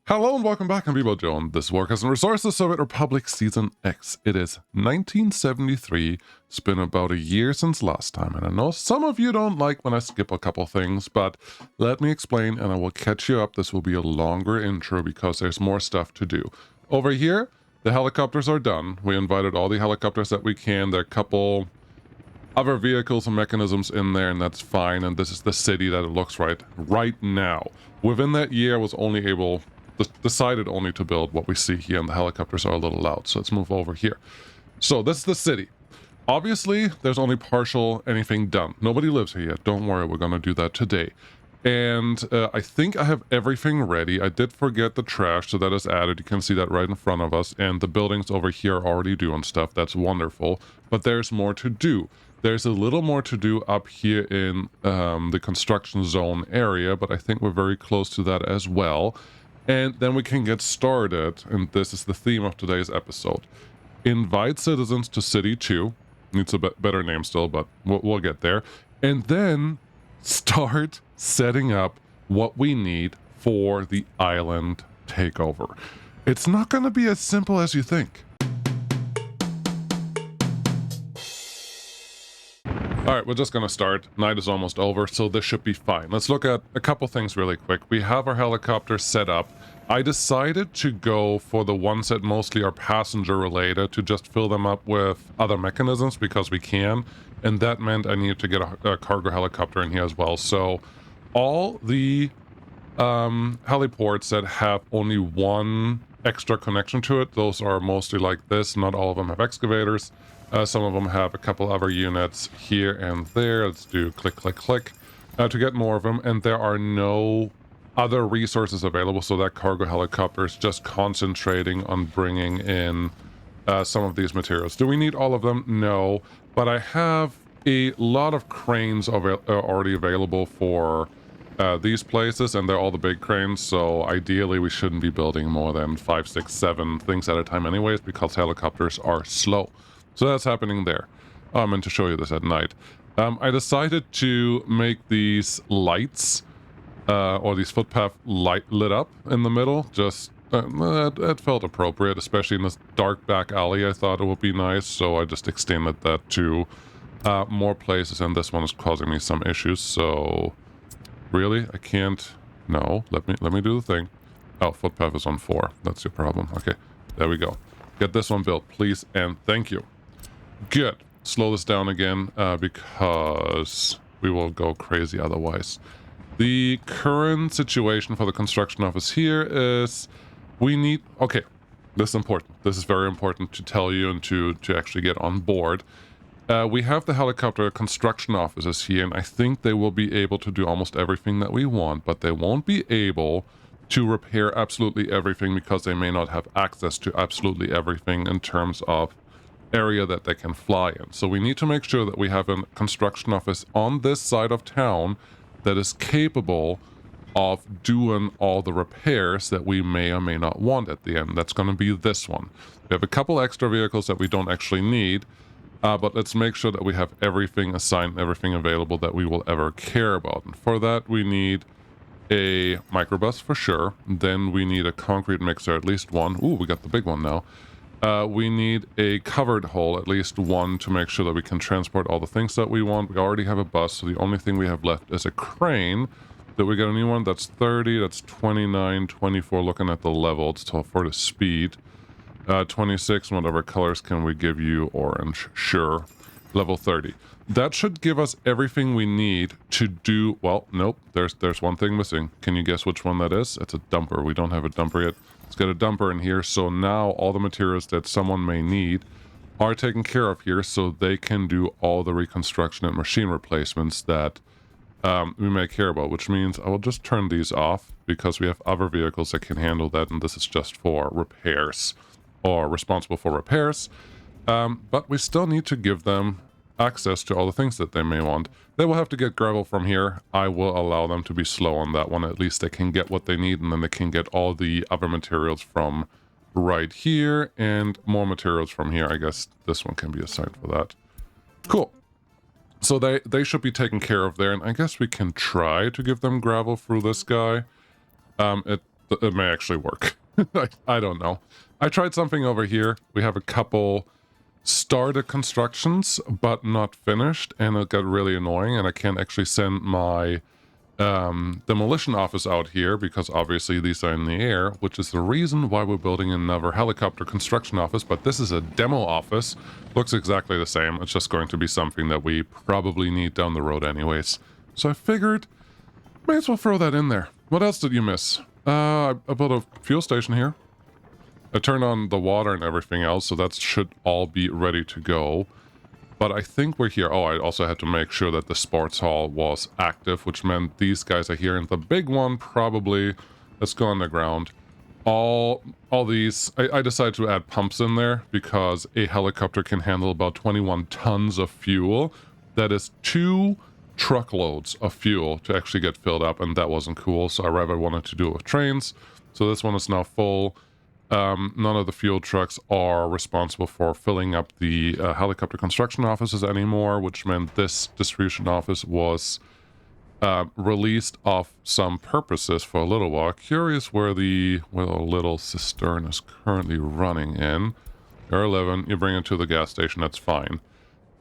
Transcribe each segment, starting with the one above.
Hello and welcome back. I'm Bebo Joe, and this Workers and Resources Soviet Republic Season X. It is 1973. It's been about a year since last time, and I know some of you don't like when I skip a couple things, but let me explain and I will catch you up. This will be a longer intro because there's more stuff to do. Over here, the helicopters are done. We invited all the helicopters that we can. There are a couple other vehicles and mechanisms in there, and that's fine. And this is the city that it looks right now. Within that year, I was decided only to build what we see here, and the helicopters are a little loud, so let's move over here. So this is the city. Obviously, there's only partial anything done. Nobody lives here yet. Don't worry, we're going to do that today. And I think I have everything ready. I did forget the trash, so that is added. You can see that right in front of us, and the buildings over here are already doing stuff. That's wonderful, but there's more to do. There's a little more to do up here in the construction zone area, but I think we're very close to that as well. And then we can get started, and this is the theme of today's episode. Invite citizens to City 2. Needs a better name still, but we'll get there. And then start setting up what we need for the island takeover. It's not going to be as simple as you think. All right, we're just going to start. Night is almost over, so this should be fine. Let's look at a couple things really quick. We have our helicopters set up. I decided to go for the ones that mostly are passenger related, to just fill them up with other mechanisms because we can. And that meant I needed to get a cargo helicopter in here as well. So all the heliports that have only one extra connection to it, those are mostly like this. Not all of them have excavators. Some of them have a couple other units here and there. Let's do click, click, click to get more of them. And there are no other resources available, so that cargo helicopter is just concentrating on bringing in some of these materials. Do we need all of them? No, but I have a lot of cranes already available for these places, and they're all the big cranes, so ideally we shouldn't be building more than 5, 6, 7 things at a time anyways, because helicopters are slow. So that's happening there. I meant to show you this at night. I decided to make these lights, or these footpath lit up in the middle. Just, it felt appropriate, especially in this dark back alley. I thought it would be nice, so I just extended that to more places, and this one is causing me some issues, so really, I can't, no, let me do the thing. Oh, footpath is on 4, that's your problem. Okay, there we go. Get this one built, please, and thank you. Good. Slow this down again, because we will go crazy otherwise. The current situation for the construction office here is we need... Okay, this is important. This is very important to tell you and to actually get on board. We have the helicopter construction offices here, and I think they will be able to do almost everything that we want, but they won't be able to repair absolutely everything because they may not have access to absolutely everything in terms of area that they can fly in. So we need to make sure that we have a construction office on this side of town that is capable of doing all the repairs that we may or may not want at the end. That's going to be this one. We have a couple extra vehicles that we don't actually need, but let's make sure that we have everything assigned, everything available that we will ever care about. And for that, we need a microbus for sure. Then we need a concrete mixer, at least one. Ooh, we got the big one now. We need a covered hole, at least one, to make sure that we can transport all the things that we want. We already have a bus, so the only thing we have left is a crane. Did we get a new one? That's 30, that's 29, 24, looking at the level. It's for the speed. 26, whatever colors can we give you? Orange, sure. Level 30. That should give us everything we need to do... Well, nope, there's one thing missing. Can you guess which one that is? It's a dumper. We don't have a dumper yet. Let's get a dumper in here, so now all the materials that someone may need are taken care of here, so they can do all the reconstruction and machine replacements that we may care about, which means I will just turn these off because we have other vehicles that can handle that, and this is just for repairs, or responsible for repairs. But we still need to give them access to all the things that they may want. They will have to get gravel from here. I will allow them to be slow on that one. At least they can get what they need, and then they can get all the other materials from right here and more materials from here. I guess this one can be assigned for that. Cool. So they should be taken care of there, and I guess we can try to give them gravel through this guy. It it may actually work. I don't know. I tried something over here. We have a couple started constructions, but not finished, and it got really annoying, and I can't actually send my demolition office out here because obviously these are in the air, which is the reason why we're building another helicopter construction office. But this is a demo office. Looks exactly the same. It's just going to be something that we probably need down the road anyways. So I figured may as well throw that in there. What else did you miss? I built a fuel station here. I turned on the water and everything else, so that should all be ready to go. But I think we're here. Oh, I also had to make sure that the sports hall was active, which meant these guys are here. And the big one probably, let's go underground. All these, I decided to add pumps in there because a helicopter can handle about 21 tons of fuel. That is 2 truckloads of fuel to actually get filled up, and that wasn't cool. So I rather wanted to do it with trains. So this one is now full. None of the fuel trucks are responsible for filling up the helicopter construction offices anymore, which meant this distribution office was released off some purposes for a little while. Curious where the little cistern is currently running in. You're 11, you bring it to the gas station, that's fine.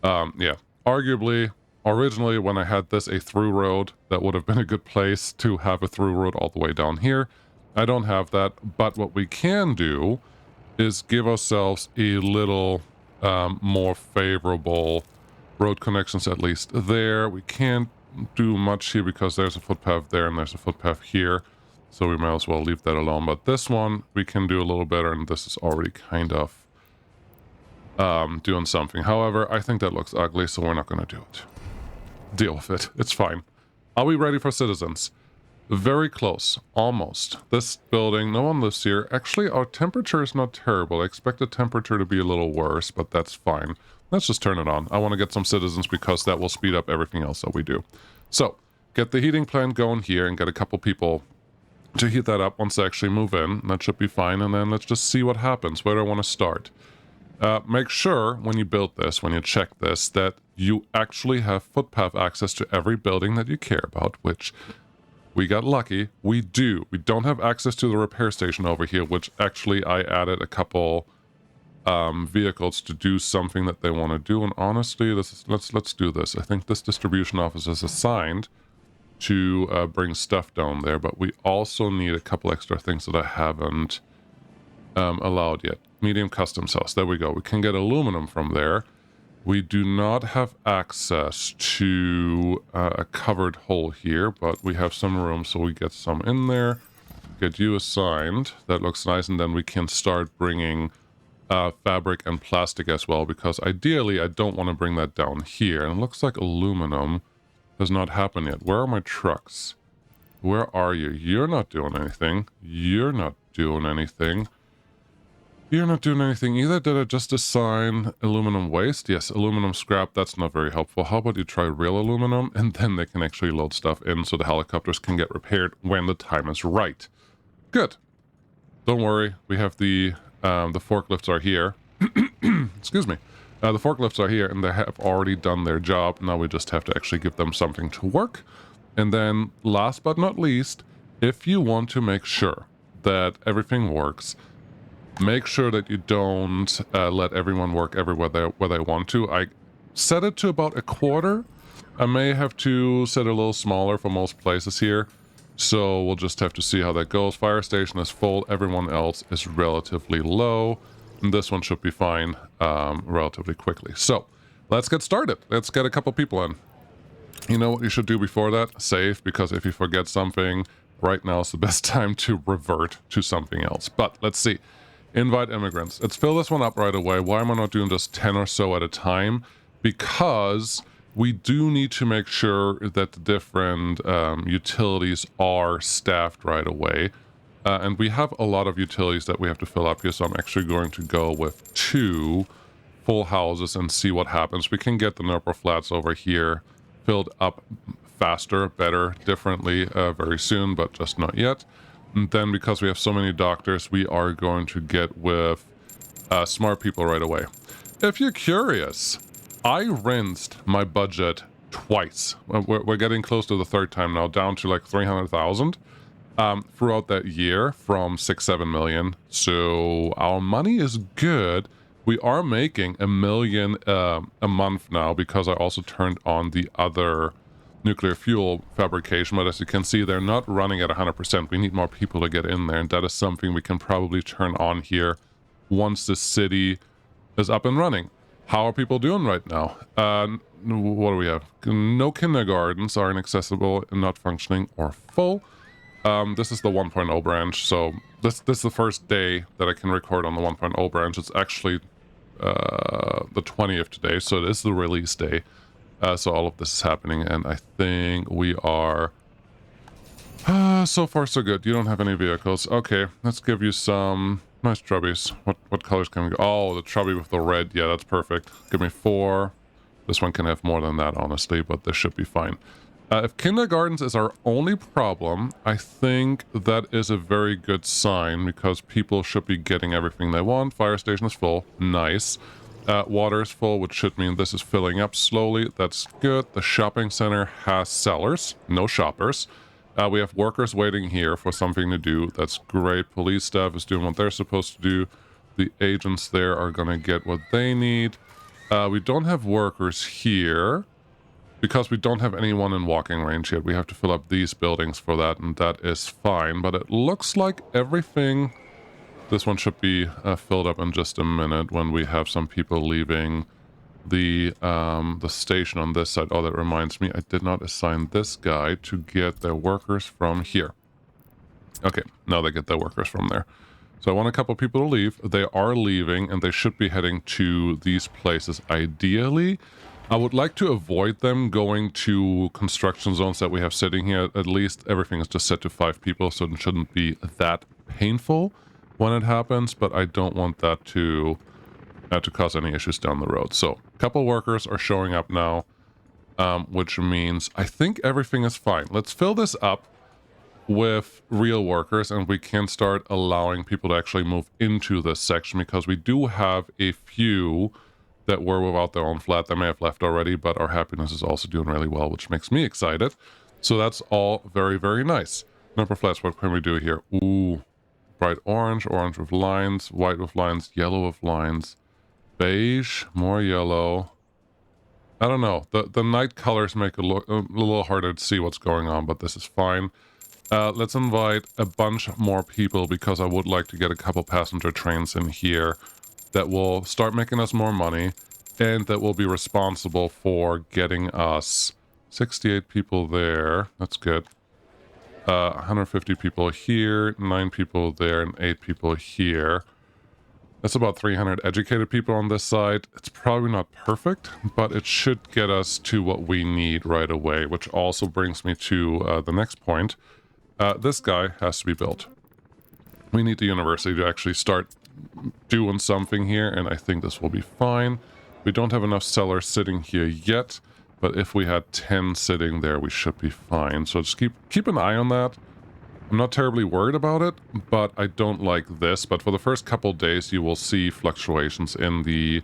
Yeah, arguably, originally when I had this a through road, that would have been a good place to have a through road all the way down here. I don't have that, but what we can do is give ourselves a little more favorable road connections, at least there. We can't do much here because there's a footpath there and there's a footpath here, so we might as well leave that alone. But this one we can do a little better, and this is already kind of doing something. However, I think that looks ugly, so we're not going to do it. Deal with it. It's fine. Are we ready for citizens? Very close. Almost. This building, no one lives here. Actually, our temperature is not terrible. I expect the temperature to be a little worse, but that's fine. Let's just turn it on. I want to get some citizens because that will speed up everything else that we do. So, get the heating plant going here and get a couple people to heat that up once they actually move in. That should be fine, and then let's just see what happens. Where do I want to start? Make sure when you build this, when you check this, that you actually have footpath access to every building that you care about, which we got lucky. We do. We don't have access to the repair station over here, which actually I added a couple vehicles to do something that they want to do. And honestly, let's do this. I think this distribution office is assigned to bring stuff down there, but we also need a couple extra things that I haven't allowed yet. Medium customs house. There we go. We can get aluminum from there. We do not have access to a covered hole here, but we have some room, so we get some in there. Get you assigned. That looks nice, and then we can start bringing fabric and plastic as well, because ideally I don't want to bring that down here. And it looks like aluminum has not happened yet. Where are my trucks? Where are you? You're not doing anything. You're not doing anything. You're not doing anything either. Did I just assign aluminum waste? Yes, aluminum scrap. That's not very helpful. How about you try real aluminum, and then they can actually load stuff in so the helicopters can get repaired when the time is right. Good. Don't worry. We have the forklifts are here. Excuse me. The forklifts are here, and they have already done their job. Now we just have to actually give them something to work. And then, last but not least, if you want to make sure that everything works, make sure that you don't let everyone work everywhere where they want to. I set it to about a quarter. I may have to set it a little smaller for most places here. So we'll just have to see how that goes. Fire station is full. Everyone else is relatively low. And this one should be fine relatively quickly. So let's get started. Let's get a couple people in. You know what you should do before that? Save, because if you forget something, right now is the best time to revert to something else. But let's see. Invite immigrants. Let's fill this one up right away. Why am I not doing just 10 or so at a time? Because we do need to make sure that the different utilities are staffed right away. And we have a lot of utilities that we have to fill up here, so I'm actually going to go with 2 full houses and see what happens. We can get the Nurple flats over here filled up faster, better, differently very soon, but just not yet. And then because we have so many doctors, we are going to get with smart people right away. If you're curious, I rinsed my budget twice. We're getting close to the 3rd time now, down to like 300,000. throughout that year from 6-7 million. So our money is good. We are making $1 million a month now because I also turned on the other nuclear fuel fabrication, but as you can see, they're not running at 100%. We need more people to get in there, and that is something we can probably turn on here once the city is up and running. How are people doing right now? What do we have? No kindergartens are inaccessible, not functioning, or full. This is the 1.0 branch, so this is the first day that I can record on the 1.0 branch. It's actually the 20th today, so it is the release day. So all of this is happening, and I think we are... so far so good. You don't have any vehicles. Okay, let's give you some nice trubbies. What colors can we go? Oh, the trubby with the red. Yeah, that's perfect. Give me 4. This one can have more than that, honestly, but this should be fine. If kindergartens is our only problem, I think that is a very good sign because people should be getting everything they want. Fire station is full. Nice. Water is full, which should mean this is filling up slowly. That's good. The shopping center has sellers, no shoppers. We have workers waiting here for something to do. That's great. Police staff is doing what they're supposed to do. The agents there are going to get what they need. We don't have workers here because we don't have anyone in walking range yet. We have to fill up these buildings for that, and that is fine. But it looks like everything... This one should be filled up in just a minute when we have some people leaving the station on this side. Oh, that reminds me, I did not assign this guy to get their workers from here. Okay, now they get their workers from there. So I want a couple people to leave. They are leaving, and they should be heading to these places ideally. I would like to avoid them going to construction zones that we have sitting here. At least everything is just set to 5 people, so it shouldn't be that painful when it happens, but I don't want that to cause any issues down the road. So a couple workers are showing up now, which means I think everything is fine. Let's fill this up with real workers, and we can start allowing people to actually move into this section because we do have a few that were without their own flat. They may have left already, but our happiness is also doing really well, which makes me excited. So that's all very, very nice. Number of flats, what can we do here? Ooh. Bright orange, orange with lines, white with lines, yellow with lines, beige, more yellow. I don't know. The night colors make it look a little harder to see what's going on, but this is fine. Let's invite a bunch more people because I would like to get a couple passenger trains in here that will start making us more money and that will be responsible for getting us 68 people there. That's good. 150 people here, 9 people there, and 8 people here. That's about 300 educated people on this side. It's probably not perfect, but it should get us to what we need right away, which also brings me to the next point. This guy has to be built. We need the university to actually start doing something here, and I think this will be fine. We don't have enough sellers sitting here yet. But if we had 10 sitting there, we should be fine. So just keep an eye on that. I'm not terribly worried about it, but I don't like this. But for the first couple days, you will see fluctuations in the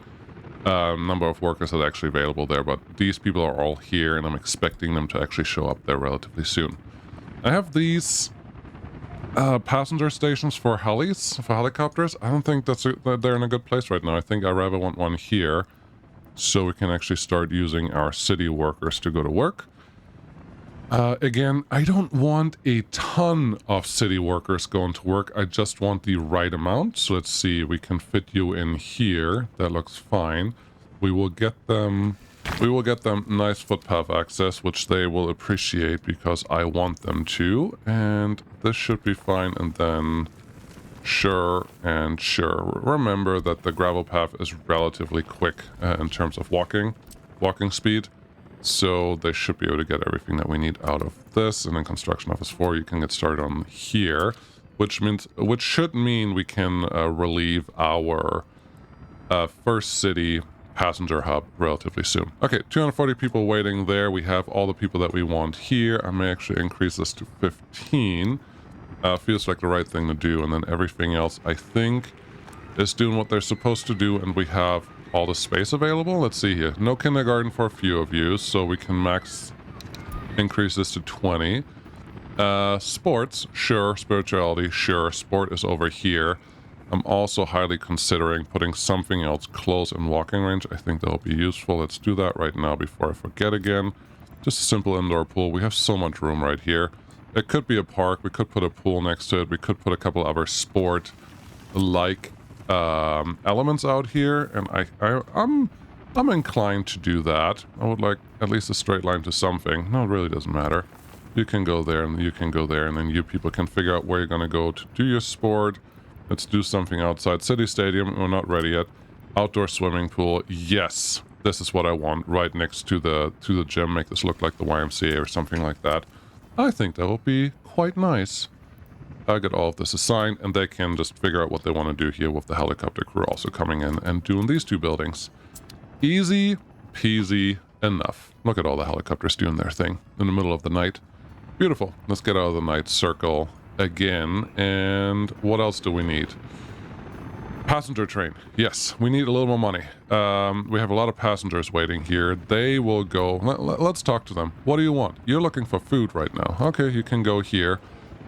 number of workers that are actually available there. But these people are all here, and I'm expecting them to actually show up there relatively soon. I have these passenger stations for helicopters. I don't think they're in a good place right now. I think I rather want one here, so we can actually start using our city workers to go to work. Again, I don't want a ton of city workers going to work. I just want the right amount. So let's see, we can fit you in here. That looks fine. We will get them nice footpath access, which they will appreciate because I want them to. And this should be fine. And then sure and sure. Remember that the gravel path is relatively quick in terms of walking speed, so they should be able to get everything that we need out of this. And then construction office 4, you can get started on here, which should mean we can relieve our first city passenger hub relatively soon. Okay, 240 people waiting there. We have all the people that we want here. I may actually increase this to 15. Feels like the right thing to do, and then everything else I think is doing what they're supposed to do, and we have all the space available. Let's see here. No kindergarten for a few of you, so we can max increase this to 20. Sports, sure. Spirituality, sure. Sport is over here. I'm also highly considering putting something else close in walking range. I think that'll be useful. Let's do that right now before I forget again. Just a simple indoor pool. We have so much room right here. It could be a park. We could put a pool next to it. We could put a couple other sport-like elements out here, and I'm inclined to do that. I would like at least a straight line to something. No, it really doesn't matter. You can go there, and you can go there, and then you people can figure out where you're gonna go to do your sport. Let's do something outside. City Stadium, we're not ready yet. Outdoor swimming pool, yes. This is what I want, right next to the gym. Make this look like the YMCA or something like that. I think that will be quite nice. I get all of this assigned, and they can just figure out what they want to do here with the helicopter crew also coming in and doing these two buildings. Easy peasy enough. Look at all the helicopters doing their thing in the middle of the night. Beautiful. Let's get out of the night circle again. And what else do we need? Passenger train. Yes, we need a little more money. We have a lot of passengers waiting here. They will go... Let's talk to them. What do you want? You're looking for food right now. Okay, you can go here.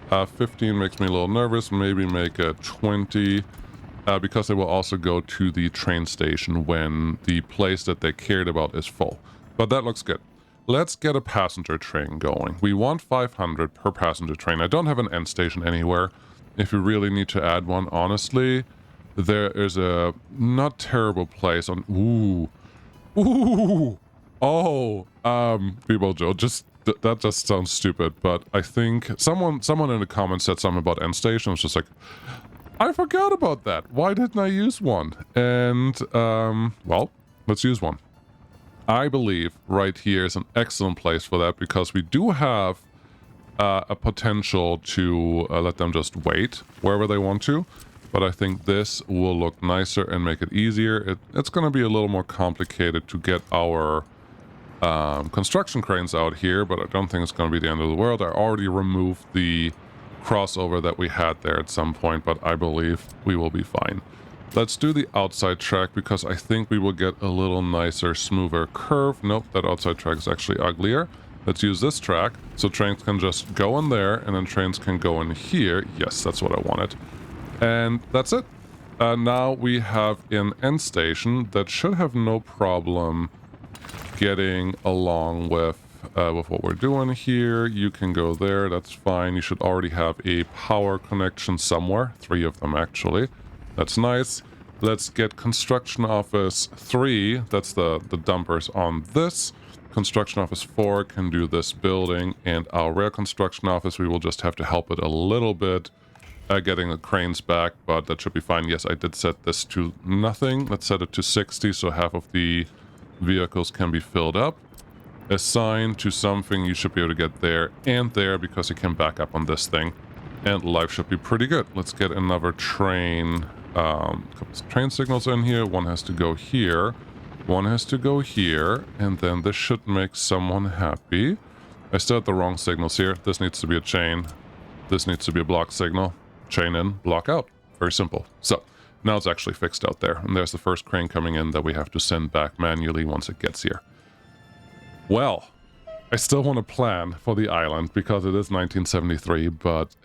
15 makes me a little nervous. Maybe make it 20. Because they will also go to the train station when the place that they cared about is full. But that looks good. Let's get a passenger train going. We want 500 per passenger train. I don't have an end station anywhere. If you really need to add one, honestly... There is a not terrible place on... People Joe, just... that just sounds stupid, but I think someone in the comments said something about end station. I was just like, I forgot about that. Why didn't I use one? And, well, let's use one. I believe right here is an excellent place for that because we do have a potential to let them just wait wherever they want to. But I think this will look nicer and make it easier. It's going to be a little more complicated to get our construction cranes out here, but I don't think it's going to be the end of the world. I already removed the crossover that we had there at some point, but I believe we will be fine. Let's do the outside track because I think we will get a little nicer, smoother curve. Nope, that outside track is actually uglier. Let's use this track so trains can just go in there and then trains can go in here. Yes, that's what I wanted. And that's it. Now we have an end station that should have no problem getting along with what we're doing here. You can go there, that's fine. You should already have a power connection somewhere. 3 of them, actually. That's nice. Let's get construction office 3. That's the dumpers on this. Construction office 4 can do this building. And our rail construction office, we will just have to help it a little bit. Getting the cranes back, but that should be fine. Yes, I did set this to nothing. Let's set it to 60, so half of the vehicles can be filled up. Assign to something, you should be able to get there and there because you can back up on this thing. And life should be pretty good. Let's get another train. Train signals in here. One has to go here. One has to go here. And then this should make someone happy. I still have the wrong signals here. This needs to be a chain. This needs to be a block signal. Chain in, block out. Very simple. So, now it's actually fixed out there. And there's the first crane coming in that we have to send back manually once it gets here. Well, I still want to plan for the island because it is 1973, but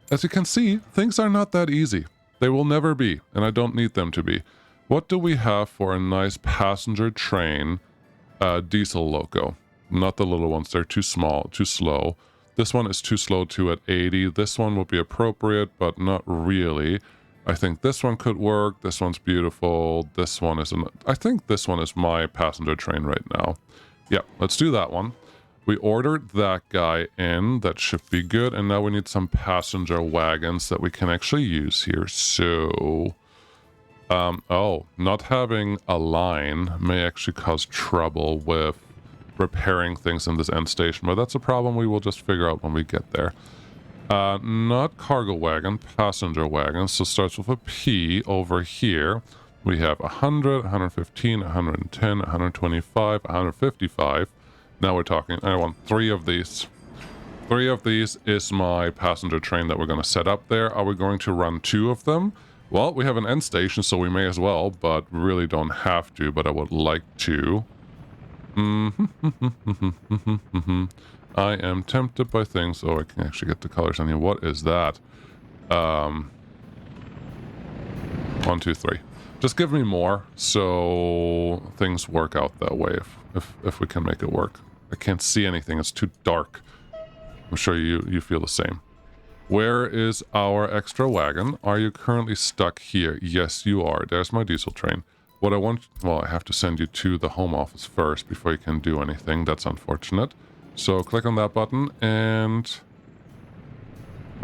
as you can see, things are not that easy. They will never be, and I don't need them to be. What do we have for a nice passenger train diesel loco? Not the little ones, they're too small, too slow. This one is too slow too at 80. This one would be appropriate, but not really. I think this one could work. This one's beautiful. This one isn't. I think this one is my passenger train right now. Yeah, let's do that one. We ordered that guy in. That should be good. And now we need some passenger wagons that we can actually use here. So, not having a line may actually cause trouble with repairing things in this end station, but that's a problem we will just figure out when we get there. Not cargo wagon, passenger wagon. So starts with a P over here. We have 100, 115, 110, 125, 155. Now we're talking, I want 3 of these. 3 of these is my passenger train that we're going to set up there. Are we going to run 2 of them? Well, we have an end station, so we may as well, but really don't have to, but I would like to. I am tempted by things. Oh, I can actually get the colors on here. What is that? 1, 2, 3. Just give me more so things work out that way if we can make it work. I can't see anything. It's too dark. I'm sure you feel the same. Where is our extra wagon? Are you currently stuck here? Yes, you are. There's my diesel train. What I want... Well, I have to send you to the home office first before you can do anything. That's unfortunate. So click on that button and...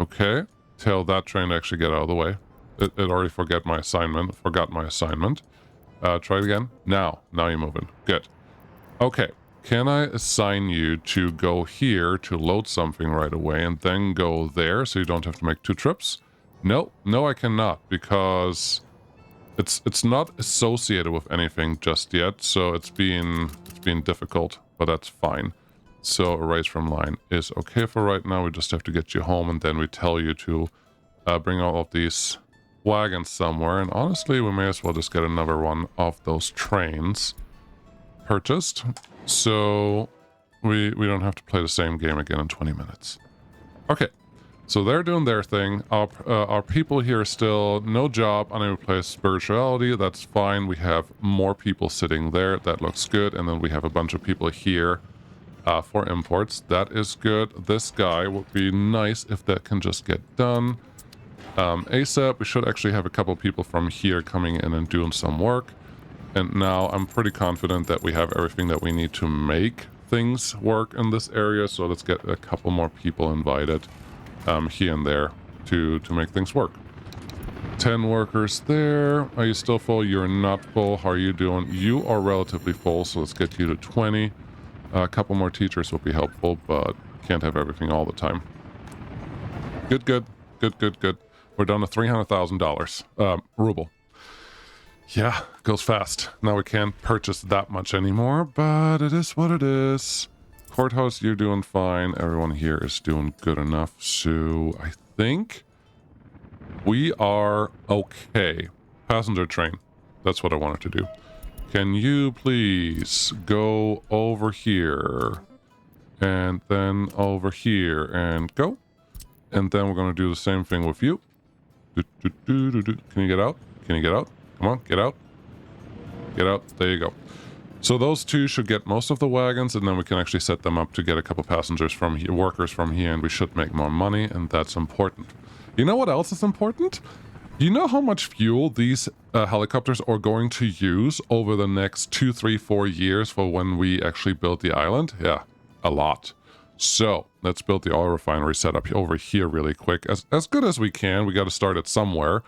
Okay. Tell that train to actually get out of the way. It already forgot my assignment. Try it again. Now you're moving. Good. Okay. Can I assign you to go here to load something right away and then go there so you don't have to make 2 trips? No, I cannot because it's not associated with anything just yet, so it's being difficult, but that's fine. So erase from line is okay for right now. We just have to get you home and then we tell you to bring all of these wagons somewhere, and honestly we may as well just get another one of those trains purchased, so we don't have to play the same game again in 20 minutes. Okay, so they're doing their thing. Our people here still no job, unable to play spirituality. That's fine. We have more people sitting there. That looks good. And then we have a bunch of people here for imports. That is good. This guy would be nice if that can just get done ASAP. We should actually have a couple people from here coming in and doing some work. And now I'm pretty confident that we have everything that we need to make things work in this area. So let's get a couple more people invited here and there to make things work. 10 workers there. Are you still full? You're not full. How are you doing? You are relatively full, so let's get you to 20. A couple more teachers will be helpful, but can't have everything all the time. Good. We're down to $300,000 ruble. Yeah, goes fast. Now we can't purchase that much anymore, but it is what it is. Courthouse, you're doing fine. Everyone here is doing good enough. So I think we are okay. Passenger train. That's what I wanted to do. Can you please go over here and then over here and go? And then we're going to do the same thing with you. Can you get out? Can you get out? Come on, get out. Get out. There you go. So those two should get most of the wagons, and then we can actually set them up to get a couple passengers from here, workers from here, and we should make more money, and that's important. You know what else is important? You know how much fuel these helicopters are going to use over the next 2, 3, 4 years for when we actually build the island? Yeah, a lot. So let's build the oil refinery setup over here really quick. As good as we can. We got to start it somewhere.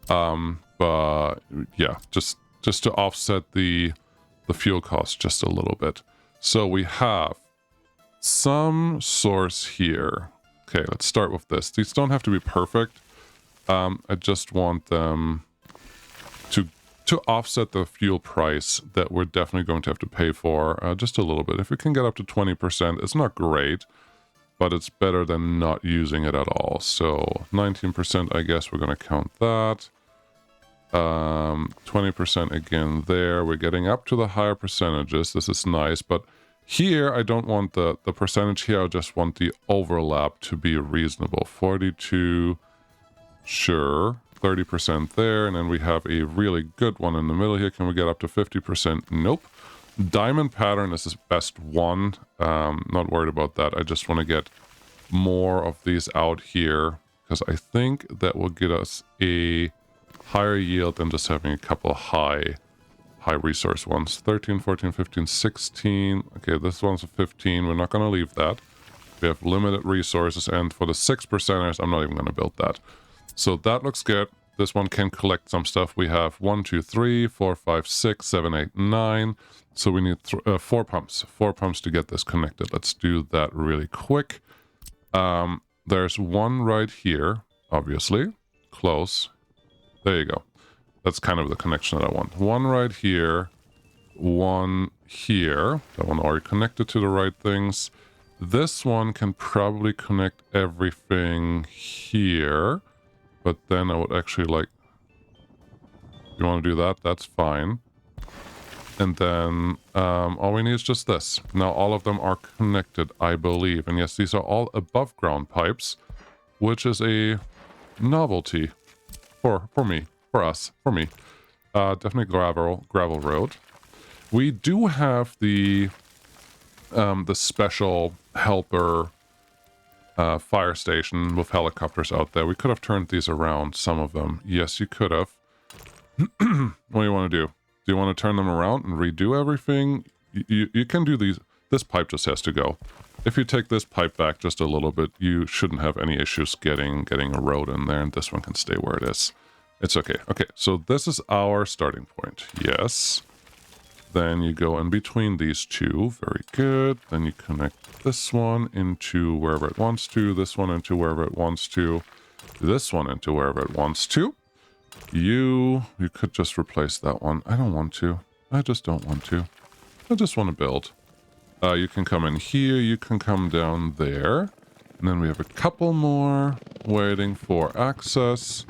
But yeah, just to offset the fuel cost just a little bit. So we have some source here. Okay, let's start with this. These don't have to be perfect. I just want them to offset the fuel price that we're definitely going to have to pay for just a little bit. If we can get up to 20%, it's not great, but it's better than not using it at all. So 19%, I guess we're going to count that. 20% again there. We're getting up to the higher percentages. This is nice, but here I don't want the percentage here. I just want the overlap to be reasonable. 42, sure. 30% there, and then we have a really good one in the middle here. Can we get up to 50%? Nope. Diamond pattern is the best one. Not worried about that. I just want to get more of these out here because I think that will get us a higher yield than just having a couple high resource ones. 13, 14, 15, 16. Okay, this one's a 15. We're not going to leave that. We have limited resources, and for the 6%ers, I'm not even going to build that. So that looks good. This one can collect some stuff. We have 1, 2, 3, 4, 5, 6, 7, 8, 9. So we need 4 pumps. 4 pumps to get this connected. Let's do that really quick. There's one right here, obviously. Close. There you go. That's kind of the connection that I want. One right here. One here. That one already connected to the right things. This one can probably connect everything here. But then I would actually like... You want to do that? That's fine. And then all we need is just this. Now all of them are connected, I believe. And yes, these are all above ground pipes, which is a novelty for me, for us, for me. Definitely gravel road. We do have the special helper fire station with helicopters out there. We could have turned these around, some of them. Yes, you could have. What do you want to do? Do you want to turn them around and redo everything? You can do these. This pipe just has to go. If you take this pipe back just a little bit, you shouldn't have any issues getting a road in there, and this one can stay where it is. It's okay. Okay, so this is our starting point. Yes. Then you go in between these two. Very good. Then you connect this one into wherever it wants to, this one into wherever it wants to, this one into wherever it wants to. You could just replace that one. I don't want to. I just don't want to. I just want to build. You can come in here. You can come down there. And then we have a couple more waiting for access.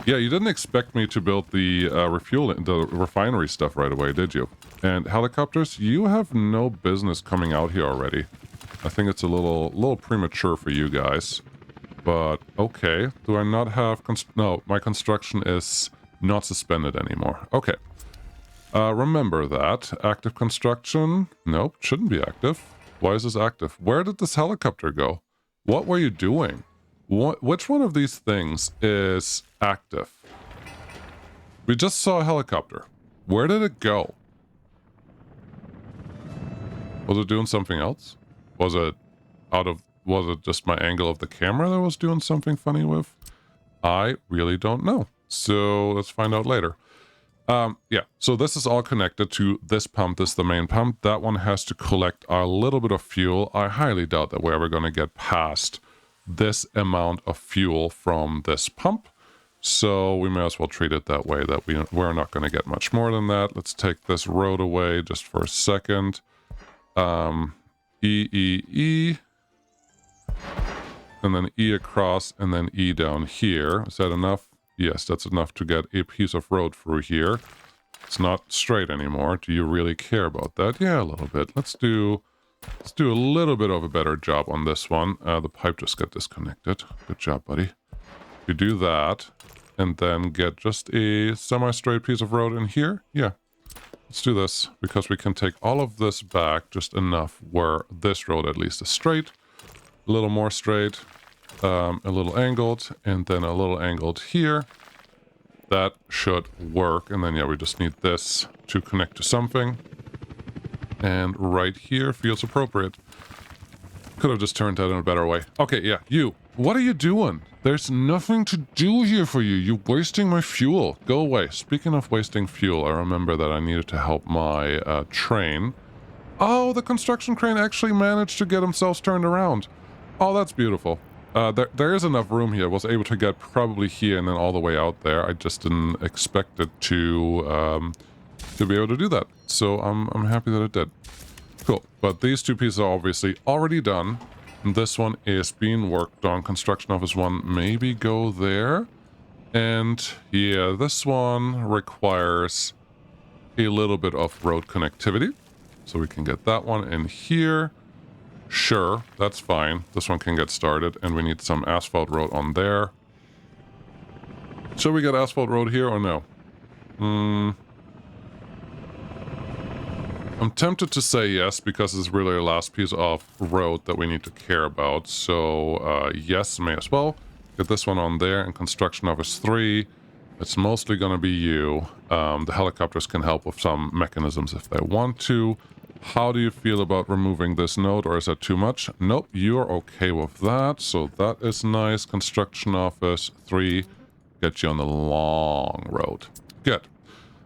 Yeah, you didn't expect me to build the the refinery stuff right away, did you? And helicopters, you have no business coming out here already. I think it's a little premature for you guys. But okay, do I not have... No, my construction is not suspended anymore. Okay. Remember that. Active construction? Nope, shouldn't be active. Why is this active? Where did this helicopter go? What were you doing? Which one of these things is active? We just saw a helicopter. Where did it go? Was it doing something else? Was it just my angle of the camera that was doing something funny with? I really don't know. So let's find out later. Yeah, so this is all connected to this pump. This is the main pump. That one has to collect a little bit of fuel. I highly doubt that we're ever going to get past this amount of fuel from this pump. So we may as well treat it that way, that we're not going to get much more than that. Let's take this road away just for a second. E. And then E across, and then E down here. Is that enough? Yes, that's enough to get a piece of road through here. It's not straight anymore. Do you really care about that? Yeah, a little bit. Let's do a little bit of a better job on this one. The pipe just got disconnected. Good job, buddy. You do that, and then get just a semi-straight piece of road in here. Yeah, let's do this, because we can take all of this back just enough where this road at least is straight. A little more straight, a little angled, and then a little angled here. That should work. And then, yeah, we just need this to connect to something. And right here feels appropriate. Could have just turned that in a better way. Okay, yeah, you. What are you doing? There's nothing to do here for you. You're wasting my fuel. Go away. Speaking of wasting fuel, I remember that I needed to help my train. Oh, the construction crane actually managed to get themselves turned around. Oh, that's beautiful. There is enough room here. I was able to get probably here and then all the way out there. I just didn't expect it to be able to do that. So I'm happy that it did. Cool. But these two pieces are obviously already done. And this one is being worked on. Construction office 1 maybe go there. And yeah, this one requires a little bit of road connectivity. So we can get that one in here. Sure, that's fine. This one can get started, and we need some asphalt road on there. Should we get asphalt road here or no? I'm tempted to say yes, because it's really the last piece of road that we need to care about. So, yes, may as well. Get this one on there, and construction office 3. It's mostly going to be you. The helicopters can help with some mechanisms if they want to. How do you feel about removing this node, or is that too much? Nope, you're okay with that, so that is nice. Construction office 3, get you on the long road. Good.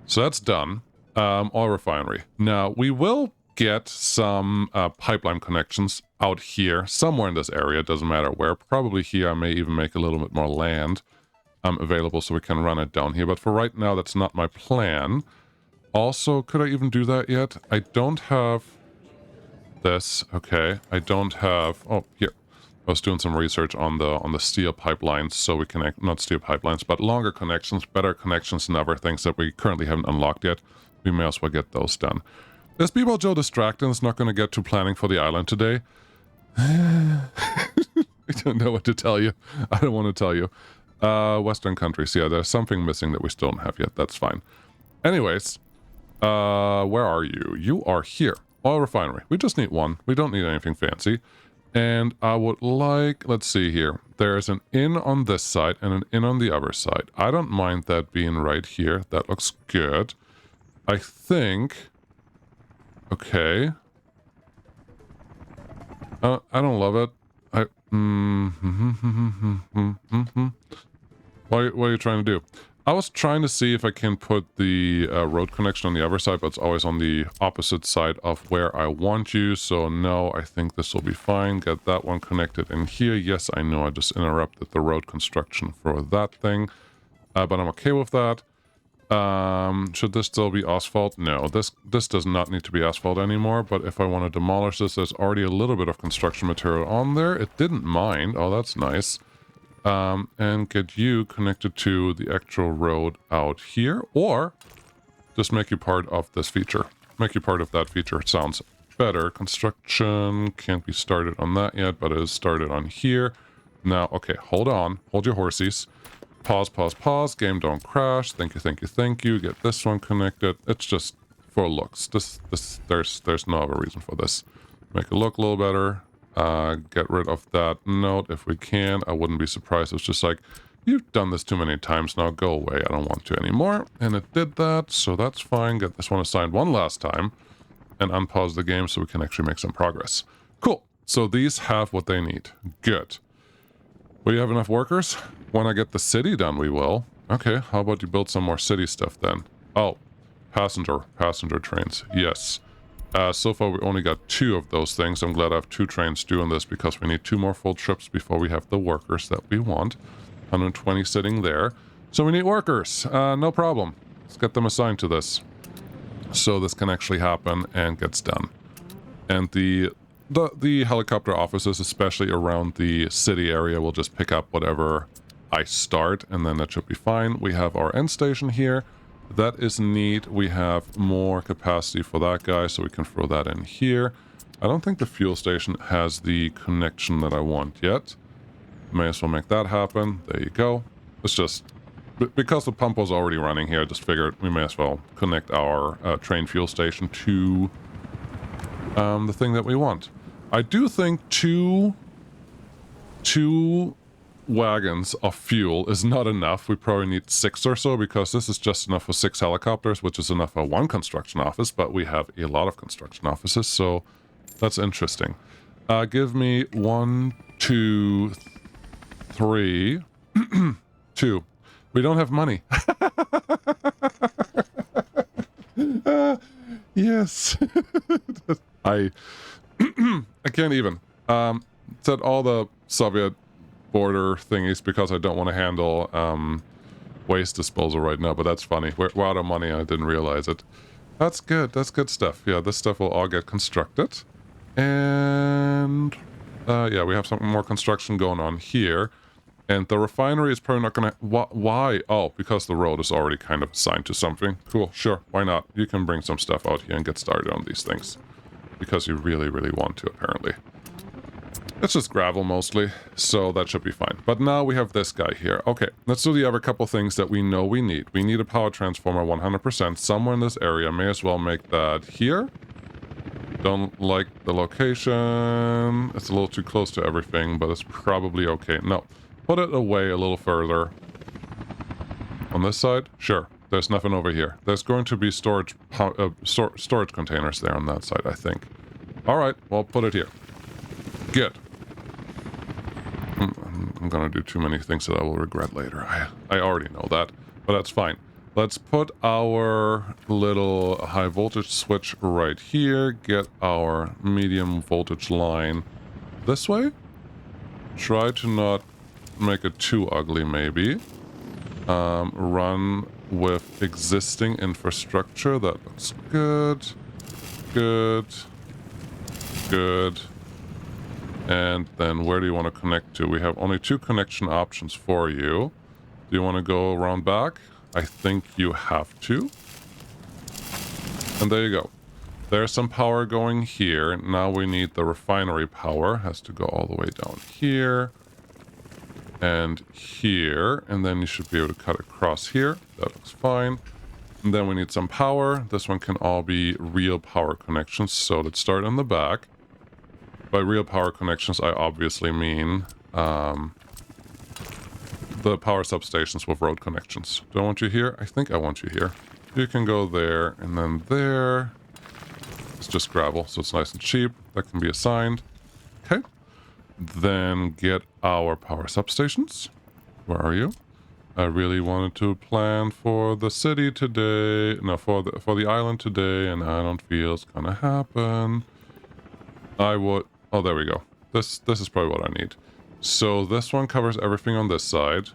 So that's done. Oil refinery. Now, we will get some pipeline connections out here, somewhere in this area, doesn't matter where. Probably here. I may even make a little bit more land available so we can run it down here, but for right now, that's not my plan. Also, could I even do that yet? I don't have this. Okay, I don't have... Oh, here. I was doing some research on the steel pipelines, so we can... Not steel pipelines, but longer connections, better connections, and other things that we currently haven't unlocked yet. we may as well get those done. Is B-Ball Joe distracted and is not going to get to planning for the island today? I don't know what to tell you. I don't want to tell you. Western countries. Yeah, there's something missing that we still don't have yet. That's fine. Anyways, where are you? You are here. Oil refinery. We just need one. We don't need anything fancy. And I would like, let's see here. There's an in on this side and an in on the other side. I don't mind that being right here. That looks good. I think... Okay. I don't love it. What are you trying to do? I was trying to see if I can put the road connection on the other side, but it's always on the opposite side of where I want you. So no, I think this will be fine. Get that one connected in here. Yes, I know I just interrupted the road construction for that thing, but I'm okay with that. Should this still be asphalt? No, this does not need to be asphalt anymore, but if I want to demolish this, there's already a little bit of construction material on there. It didn't mind. Oh, that's nice. And get you connected to the actual road out here, or just make you part of this feature. Make you part of that feature. It sounds better. Construction can't be started on that yet, but it is started on here. Now, okay, hold on. Hold your horsies. Pause, pause, pause. Game don't crash. Thank you, thank you, thank you. Get this one connected. It's just for looks. There's no other reason for this. Make it look a little better. Get rid of that note if we can. I wouldn't be surprised. It's just like, you've done this too many times now. Go away. I don't want to anymore. And it did that, so that's fine. Get this one assigned one last time and unpause the game so we can actually make some progress. Cool. So these have what they need. Good. Will you have enough workers? When I get the city done, we will. Okay, how about you build some more city stuff then? Oh, passenger trains. Yes. So far we only got 2 of those things. I'm glad I have 2 trains doing this because we need 2 more full trips before we have the workers that we want. 120 sitting there. So we need workers. No problem. Let's get them assigned to this. So this can actually happen and gets done. And the helicopter offices, especially around the city area, will just pick up whatever I start, and then that should be fine. We have our end station here. That is neat. We have more capacity for that guy, so we can throw that in here. I don't think the fuel station has the connection that I want yet. May as well make that happen. There you go. It's just... because the pump was already running here, I just figured we may as well connect our train fuel station to the thing that we want. I do think two wagons of fuel is not enough. We probably need 6 or so, because this is just enough for 6 helicopters, which is enough for 1 construction office, but we have a lot of construction offices, so that's interesting. Give me 1, 2, 3, 2. We don't have money. Yes. I can't even. Set all the Soviet border thingies because I don't want to handle waste disposal right now, but that's funny. We're out of money and I didn't realize it. That's good. That's good stuff. Yeah, this stuff will all get constructed. And yeah, we have some more construction going on here. And the refinery is probably not going to... Why? Oh, because the road is already kind of assigned to something. Cool, sure, why not? You can bring some stuff out here and get started on these things. Because you really, really want to, apparently. It's just gravel mostly, so that should be fine. But now we have this guy here. Okay, let's do the other couple things that we know we need. We need a power transformer 100% somewhere in this area. May as well make that here. Don't like the location. It's a little too close to everything, but it's probably okay. No. Put it away a little further. On this side? Sure. There's nothing over here. There's going to be storage containers there on that side, I think. Alright, well, put it here. Good. I'm gonna do too many things that I will regret later. I already know that, but that's fine. Let's put our little high voltage switch right here. Get our medium voltage line this way. Try to not make it too ugly, maybe. Run with existing infrastructure. That looks good. Good. Good. And then where do you want to connect to? We have only 2 connection options for you. Do you want to go around back? I think you have to. And there you go. There's some power going here. Now we need the refinery power. Has to go all the way down here. And here. And then you should be able to cut across here. That looks fine. And then we need some power. This one can all be real power connections. So let's start in the back. By real power connections, I obviously mean the power substations with road connections. Do I want you here? I think I want you here. You can go there and then there. It's just gravel, so it's nice and cheap. That can be assigned. Okay. Then get our power substations. Where are you? I really wanted to plan for the city today. No, for the island today, and I don't feel it's gonna happen. I would... Oh, there we go. This is probably what I need. So this one covers everything on this side.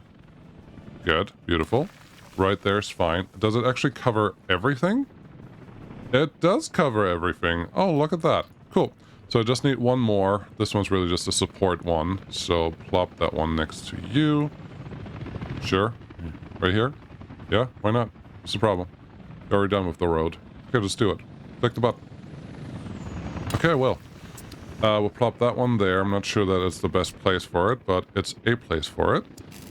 Good. Beautiful. Right there's fine. Does it actually cover everything? It does cover everything. Oh, look at that. Cool. So I just need one more. This one's really just a support one. So plop that one next to you. Sure. Right here? Yeah, why not? What's the problem? You're already done with the road. Okay, just do it. Click the button. Okay, well. We'll plop that one there. I'm not sure that it's the best place for it, but it's a place for it.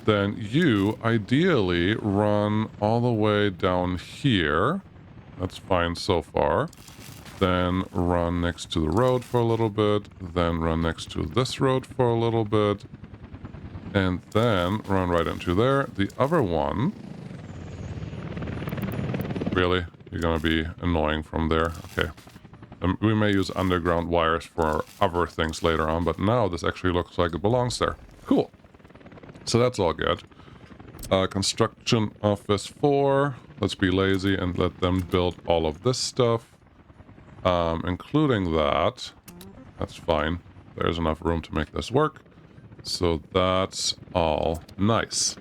Then you, ideally, run all the way down here. That's fine so far. Then run next to the road for a little bit. Then run next to this road for a little bit. And then run right into there. The other one... Really? You're gonna be annoying from there? Okay. We may use underground wires for other things later on, but now this actually looks like it belongs there. Cool. So that's all good. Construction office 4. Let's be lazy and let them build all of this stuff. Including that. That's fine. There's enough room to make this work. So that's all nice.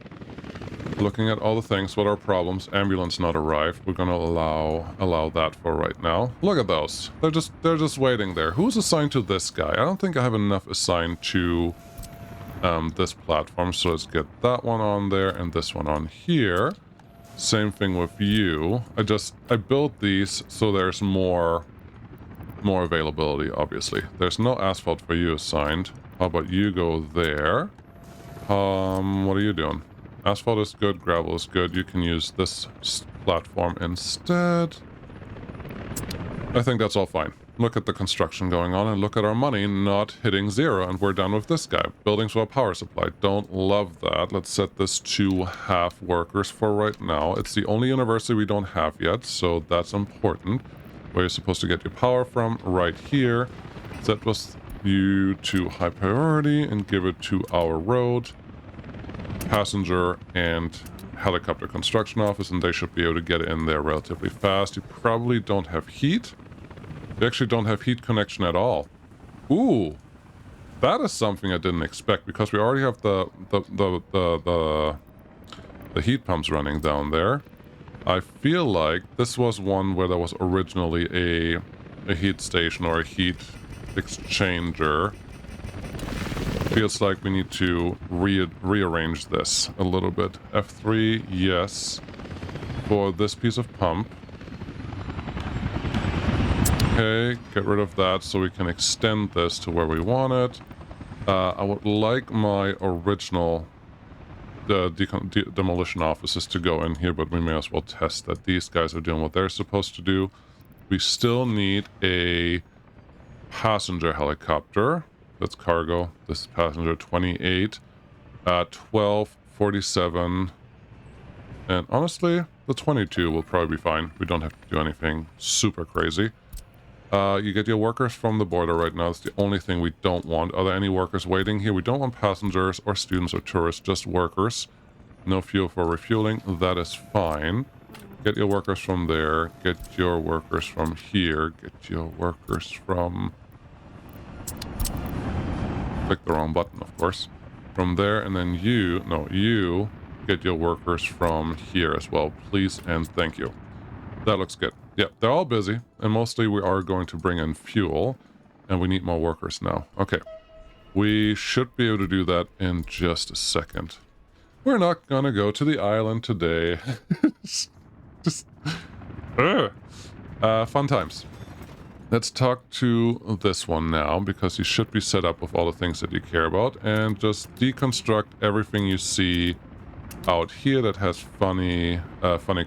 Looking at all the things, what are problems? Ambulance not arrived. We're gonna allow that for right now. Look at those. They're just waiting there. Who's assigned to this guy? I don't think I have enough assigned to this platform. So let's get that one on there and this one on here. Same thing with you. I built these so there's more availability, obviously. There's no asphalt for you assigned. How about you go there? What are you doing? Asphalt is good, gravel is good. You can use this platform instead. I think that's all fine. Look at the construction going on and look at our money not hitting 0, and we're done with this guy. Buildings without power supply. Don't love that. Let's set this to half workers for right now. It's the only university we don't have yet, so that's important. Where you're supposed to get your power from, right here. Set you to high priority and give it to our road, passenger, and helicopter construction office, and they should be able to get in there relatively fast. You probably don't have heat. You actually don't have heat connection at all. Ooh, that is something I didn't expect, because we already have the heat pumps running down there. I feel like this was one where there was originally a heat station or a heat exchanger. Feels like we need to rearrange this a little bit. F3, yes. For this piece of pump. Okay, get rid of that so we can extend this to where we want it. I would like my original demolition offices to go in here, but we may as well test that these guys are doing what they're supposed to do. We still need a passenger helicopter. That's cargo. This is passenger 28. 1247. And honestly, the 22 will probably be fine. We don't have to do anything super crazy. You get your workers from the border right now. That's the only thing we don't want. Are there any workers waiting here? We don't want passengers or students or tourists, just workers. No fuel for refueling. That is fine. Get your workers from there. Get your workers from here. Get your workers from... Click the wrong button, of course. From there, and then you... No, you get your workers from here as well. Please and thank you. That looks good. Yeah, they're all busy, and mostly we are going to bring in fuel, and we need more workers now. Okay. We should be able to do that in just a second. We're not gonna go to the island today. Fun times. Let's talk to this one now, because you should be set up with all the things that you care about, and just deconstruct everything you see out here that has funny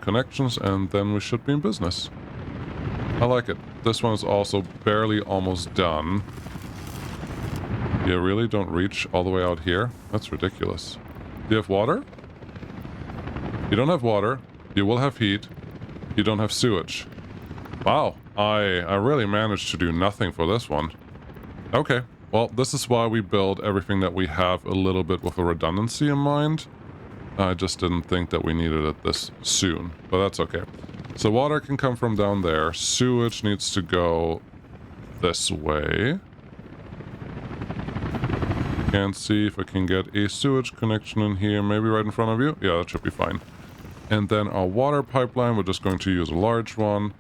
connections, and then we should be in business. I like it. This one is also barely almost done. You really don't reach all the way out here? That's ridiculous. Do you have water? You don't have water. You will have heat. You don't have sewage. Wow, I really managed to do nothing for this one. Okay, well, this is why we build everything that we have a little bit with a redundancy in mind. I just didn't think that we needed it this soon, but that's okay. So water can come from down there. Sewage needs to go this way. Can't see if I can get a sewage connection in here, maybe right in front of you. Yeah, that should be fine. And then our water pipeline, we're just going to use a large one.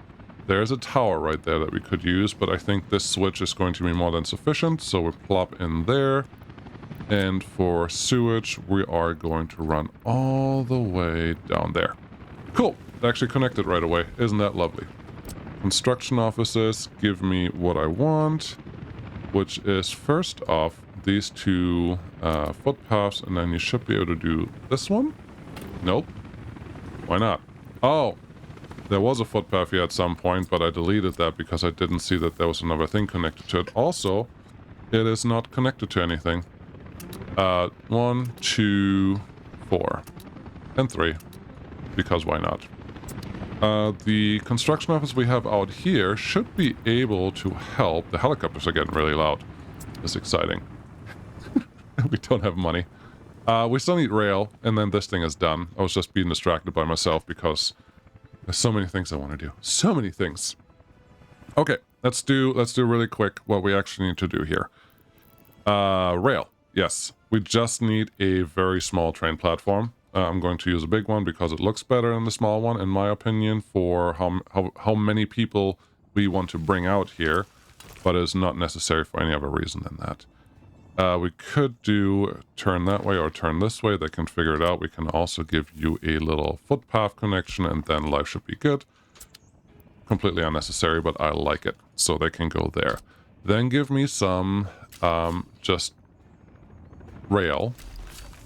There's a tower right there that we could use, but I think this switch is going to be more than sufficient, so we'll plop in there. And for sewage, we are going to run all the way down there. Cool. It actually connected right away. Isn't that lovely? Construction offices give me what I want, which is first off these two footpaths, and then you should be able to do this one. Nope. Why not? Oh, there was a footpath here at some point, but I deleted that because I didn't see that there was another thing connected to it. Also, it is not connected to anything. 1, 2, 4, and 3, because why not? The construction office we have out here should be able to help. The helicopters are getting really loud. It's exciting. We don't have money. We still need rail, and then this thing is done. I was just being distracted by myself because there's so many things I want to do. So many things. Okay, let's do really quick what we actually need to do here. Rail. Yes, we just need a very small train platform. I'm going to use a big one because it looks better than the small one, in my opinion, for how many people we want to bring out here, but it's not necessary for any other reason than that. We could do turn that way or turn this way. They can figure it out. We can also give you a little footpath connection, and then life should be good. Completely unnecessary, but I like it. So they can go there. Then give me some just rail.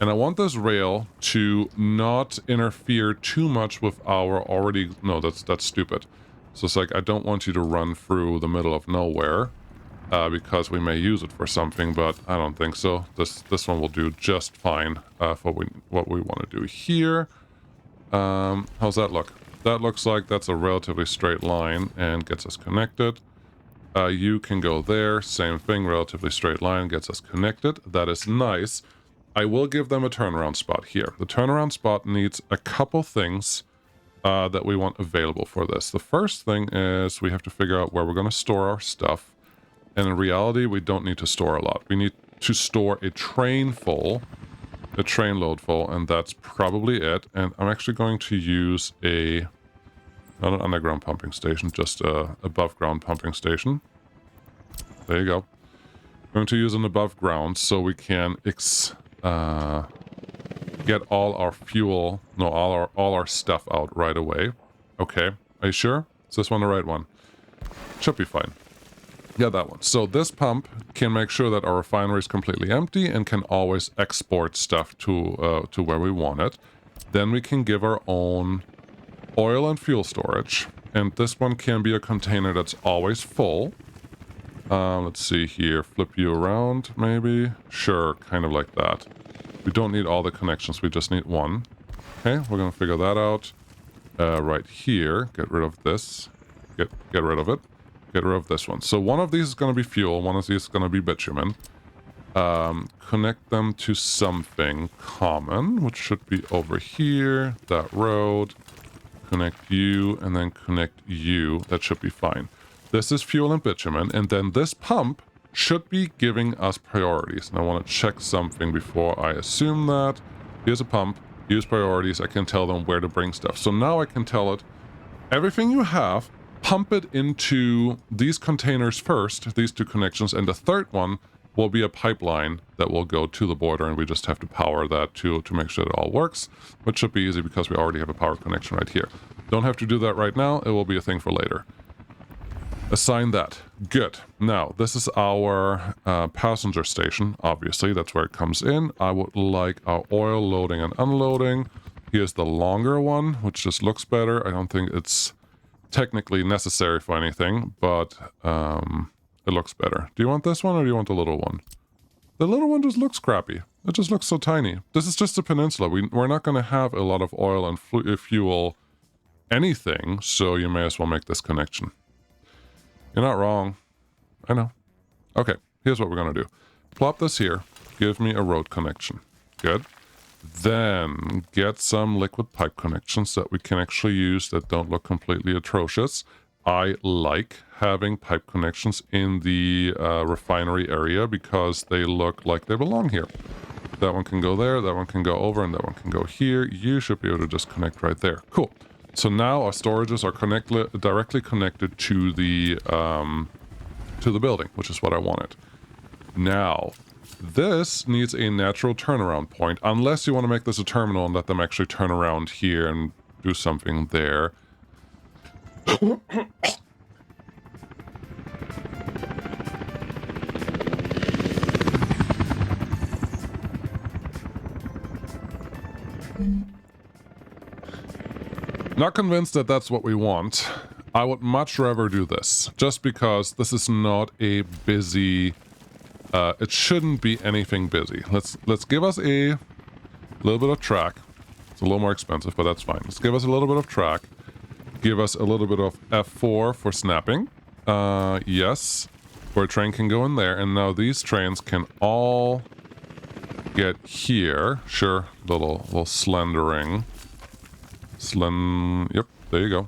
And I want this rail to not interfere too much with our already... No, that's stupid. So it's like, I don't want you to run through the middle of nowhere. Because we may use it for something, but I don't think so. This one will do just fine for what we want to do here. How's that look? That looks like that's a relatively straight line and gets us connected. You can go there, same thing, relatively straight line, gets us connected. That is nice. I will give them a turnaround spot here. The turnaround spot needs a couple things that we want available for this. The first thing is we have to figure out where we're going to store our stuff. And in reality, we don't need to store a lot. We need to store a train load full, and that's probably it. And I'm actually going to use not an underground pumping station, just a above ground pumping station. There you go. I'm going to use an above ground so we can get all our fuel, no, all our stuff out right away. Okay, are you sure? Is this one the right one? Should be fine. Yeah, that one. So this pump can make sure that our refinery is completely empty and can always export stuff to where we want it. Then we can give our own oil and fuel storage. And this one can be a container that's always full. Let's see here. Flip you around, maybe? Sure, kind of like that. We don't need all the connections. We just need one. Okay, we're going to figure that out. Right here. Get rid of this. Get rid of it. Get rid of this one. So one of these is going to be fuel. One of these is going to be bitumen. Connect them to something common, which should be over here. That road. Connect you, and then connect you. That should be fine. This is fuel and bitumen, and then this pump should be giving us priorities. And I want to check something before I assume that. Here's a pump. Use priorities. I can tell them where to bring stuff. So now I can tell it, everything you have, pump it into these containers first, these two connections, and the third one will be a pipeline that will go to the border, and we just have to power that to make sure it all works, which should be easy because we already have a power connection right here. Don't have to do that right now. It will be a thing for later. Assign that. Good. Now, this is our passenger station. Obviously, that's where it comes in. I would like our oil loading and unloading. Here's the longer one, which just looks better. I don't think it's technically necessary for anything, but it looks better. Do you want this one or do you want the little one? The little one just looks crappy. It just looks so tiny. This is just a peninsula. We're not going to have a lot of oil and fuel anything, so you may as well make this connection. You're not wrong. I know. Okay, here's what we're going to do. Plop this here. Give me a road connection. Good. Then get some liquid pipe connections that we can actually use that don't look completely atrocious. I like having pipe connections in the refinery area because they look like they belong here. That one can go there, that one can go over, and that one can go here. You should be able to just connect right there. Cool. So now our storages are directly connected to the building, which is what I wanted. Now, this needs a natural turnaround point, unless you want to make this a terminal and let them actually turn around here and do something there. Not convinced that that's what we want. I would much rather do this, just because this is not a busy... it shouldn't be anything busy. Let's give us a little bit of track. It's a little more expensive, but that's fine. Let's give us a little bit of track. Give us a little bit of F4 for snapping. Yes, where a train can go in there. And now these trains can all get here. Sure, little slendering. Yep, there you go.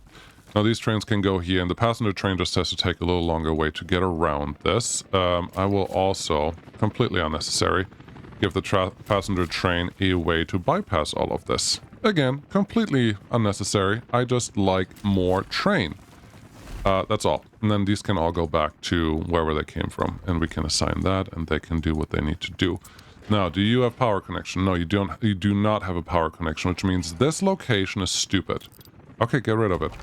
Now these trains can go here, and the passenger train just has to take a little longer way to get around this. I will also, completely unnecessary, give the passenger train a way to bypass all of this. Again, completely unnecessary. I just like more train. That's all. And then these can all go back to wherever they came from, and we can assign that, and they can do what they need to do. Now, do you have power connection? No, you don't. You do not have a power connection, which means this location is stupid. Okay, get rid of it.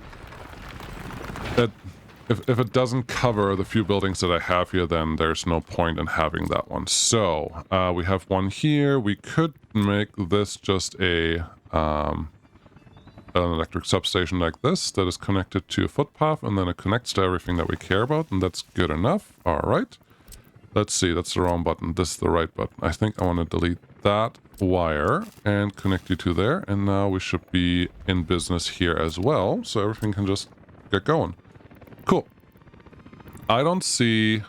If it doesn't cover the few buildings that I have here, then there's no point in having that one. So, we have one here. We could make this just an electric substation like this that is connected to a footpath, and then it connects to everything that we care about, and that's good enough. All right. Let's see, that's the wrong button. This is the right button. I think I want to delete that wire and connect you to there. And now we should be in business here as well. So everything can just get going. Cool. I don't see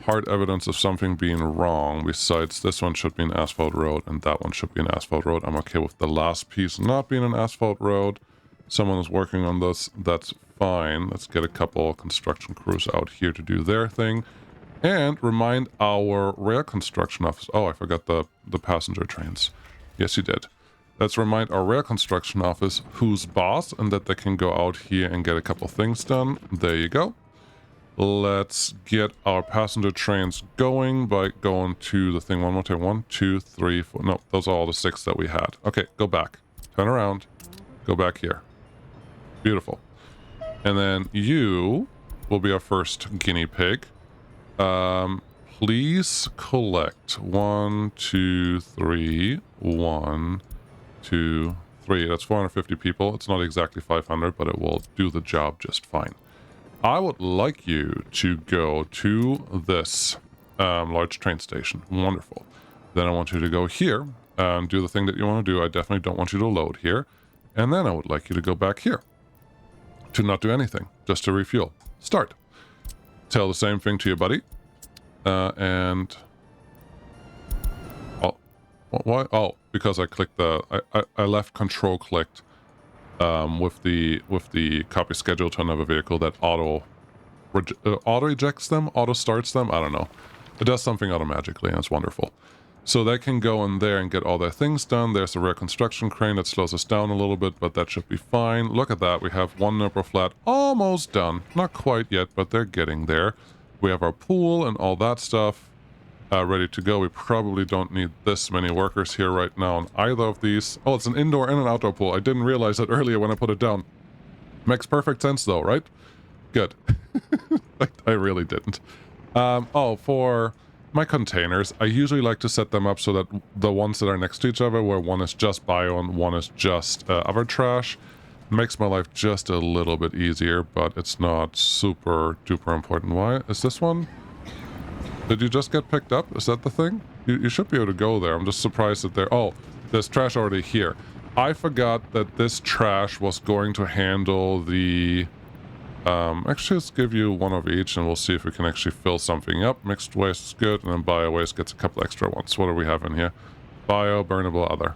hard evidence of something being wrong. Besides, this one should be an asphalt road and that one should be an asphalt road. I'm okay with the last piece not being an asphalt road. Someone is working on this. That's fine. Let's get a couple construction crews out here to do their thing. And remind our rail construction office... Oh, I forgot the passenger trains. Yes, you did. Let's remind our rail construction office who's boss and that they can go out here and get a couple things done. There you go. Let's get our passenger trains going by going to the thing one more time. 1, 2, 3, 4... No, those are all the 6 that we had. Okay, go back. Turn around. Go back here. Beautiful. And then you will be our first guinea pig. Please collect 1, 2, 3, 1, 2, 3. That's 450 people. It's not exactly 500, but it will do the job just fine. I would like you to go to this large train station. Wonderful. Then I want you to go here and do the thing that you want to do. I definitely don't want you to load here. And then I would like you to go back here to not do anything, just to refuel. Start. Tell the same thing to your buddy. And... Oh, why? Oh, because I clicked the... I left control clicked with the copy schedule to another vehicle that auto ejects them, auto starts them. I don't know. It does something automagically, and it's wonderful. So they can go in there and get all their things done. There's a rare construction crane that slows us down a little bit, but that should be fine. Look at that. We have one upper flat almost done. Not quite yet, but they're getting there. We have our pool and all that stuff ready to go. We probably don't need this many workers here right now on either of these. Oh, it's an indoor and an outdoor pool. I didn't realize that earlier when I put it down. Makes perfect sense though, right? Good. I really didn't. Oh, for my containers, I usually like to set them up so that the ones that are next to each other, where one is just bio and one is just other trash, makes my life just a little bit easier, but it's not super duper important. Why is this one? Did you just get picked up? Is that the thing? You should be able to go there. I'm just surprised that there... Oh, there's trash already here. I forgot that this trash was going to handle the... actually, let's give you one of each, and we'll see if we can actually fill something up. Mixed waste is good, and then bio waste gets a couple extra ones. What do we have in here? Bio, burnable, other.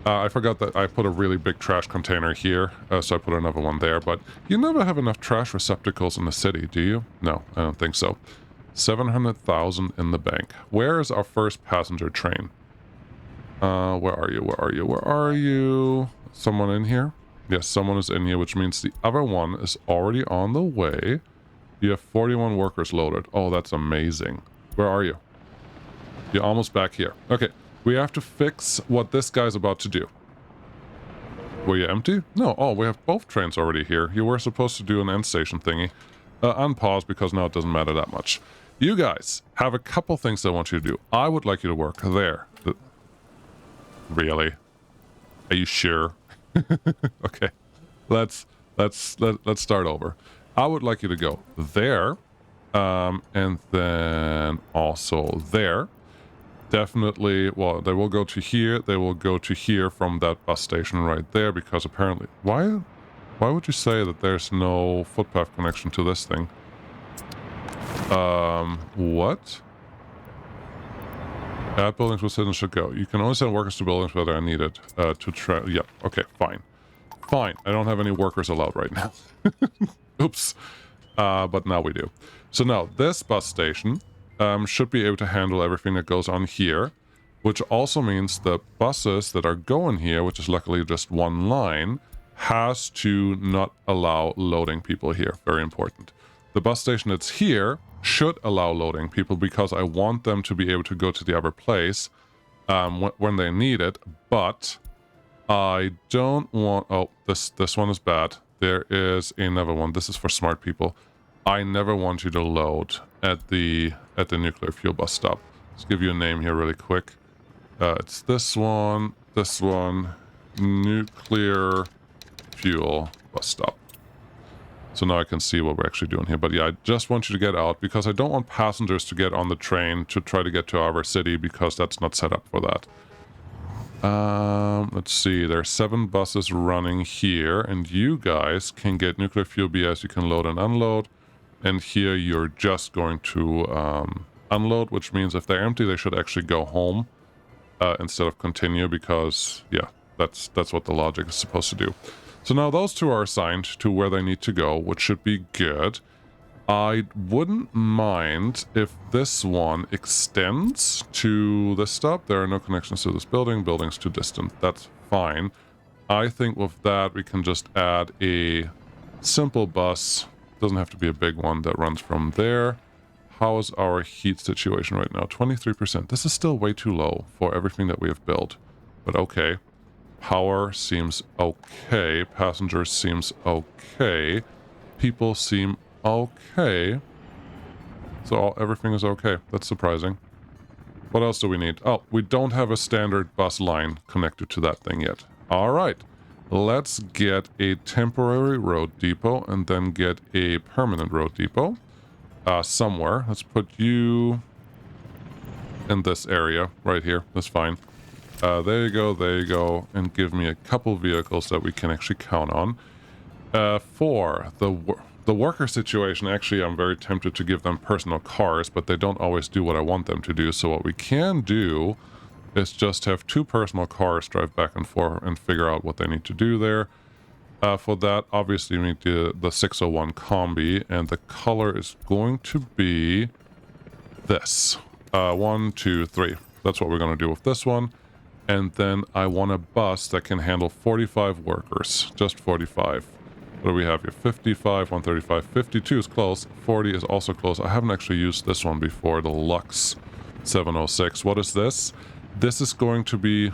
I forgot that I put a really big trash container here, so I put another one there, but you never have enough trash receptacles in the city, do you? No, I don't think so. 700,000 in the bank. Where is our first passenger train? Where are you? Where are you? Where are you? Someone in here? Yes, someone is in here, which means the other one is already on the way. You have 41 workers loaded. Oh, that's amazing. Where are you? You're almost back here. Okay, we have to fix what this guy's about to do. Were you empty? No. Oh, we have both trains already here. You were supposed to do an end station thingy. Unpause because now it doesn't matter that much. You guys have a couple things I want you to do. I would like you to work there. Really? Are you sure? Okay. Let's start over. I would like you to go there, and then also there. Definitely, well, they will go to here. They will go to here from that bus station right there, because apparently... Why would you say that there's no footpath connection to this thing? What? At buildings where citizens should go. You can only send workers to buildings where they're needed. Yeah, okay, fine. Fine, I don't have any workers allowed right now. Oops. But now we do. So now, this bus station should be able to handle everything that goes on here, which also means the buses that are going here, which is luckily just one line, has to not allow loading people here. Very important. The bus station that's here should allow loading people because I want them to be able to go to the other place when they need it, but I don't want... Oh, this one is bad. There is another one. This is for smart people. I never want you to load at the nuclear fuel bus stop. Let's give you a name here really quick. It's this one, nuclear fuel bus stop. So now I can see what we're actually doing here. But yeah, I just want you to get out because I don't want passengers to get on the train to try to get to our city because that's not set up for that. Let's see. There are 7 buses running here, and you guys can get nuclear fuel BS. You can load and unload. And here you're just going to unload, which means if they're empty, they should actually go home instead of continue because, yeah, that's what the logic is supposed to do. So now those two are assigned to where they need to go, which should be good. I wouldn't mind if this one extends to this stop. There are no connections to this building. Building's too distant. That's fine. I think with that, we can just add a simple bus. Doesn't have to be a big one that runs from there. How is our heat situation right now? 23%. This is still way too low for everything that we have built. But okay. Power seems okay. Passengers seems okay. People seem okay. So everything is okay. That's surprising. What else do we need? Oh, we don't have a standard bus line connected to that thing yet. All right. Let's get a temporary road depot and then get a permanent road depot somewhere. Let's put you in this area right here. That's fine. There you go, and give me a couple vehicles that we can actually count on. For the worker situation, actually, I'm very tempted to give them personal cars, but they don't always do what I want them to do. So what we can do is just have 2 personal cars drive back and forth and figure out what they need to do there. For that, obviously, we need the 601 Combi, and the color is going to be this. 1, 2, 3. That's what we're going to do with this one. And then I want a bus that can handle 45 workers. Just 45. What do we have here? 55, 135, 52 is close. 40 is also close. I haven't actually used this one before, the Lux 706. What is this? This is going to be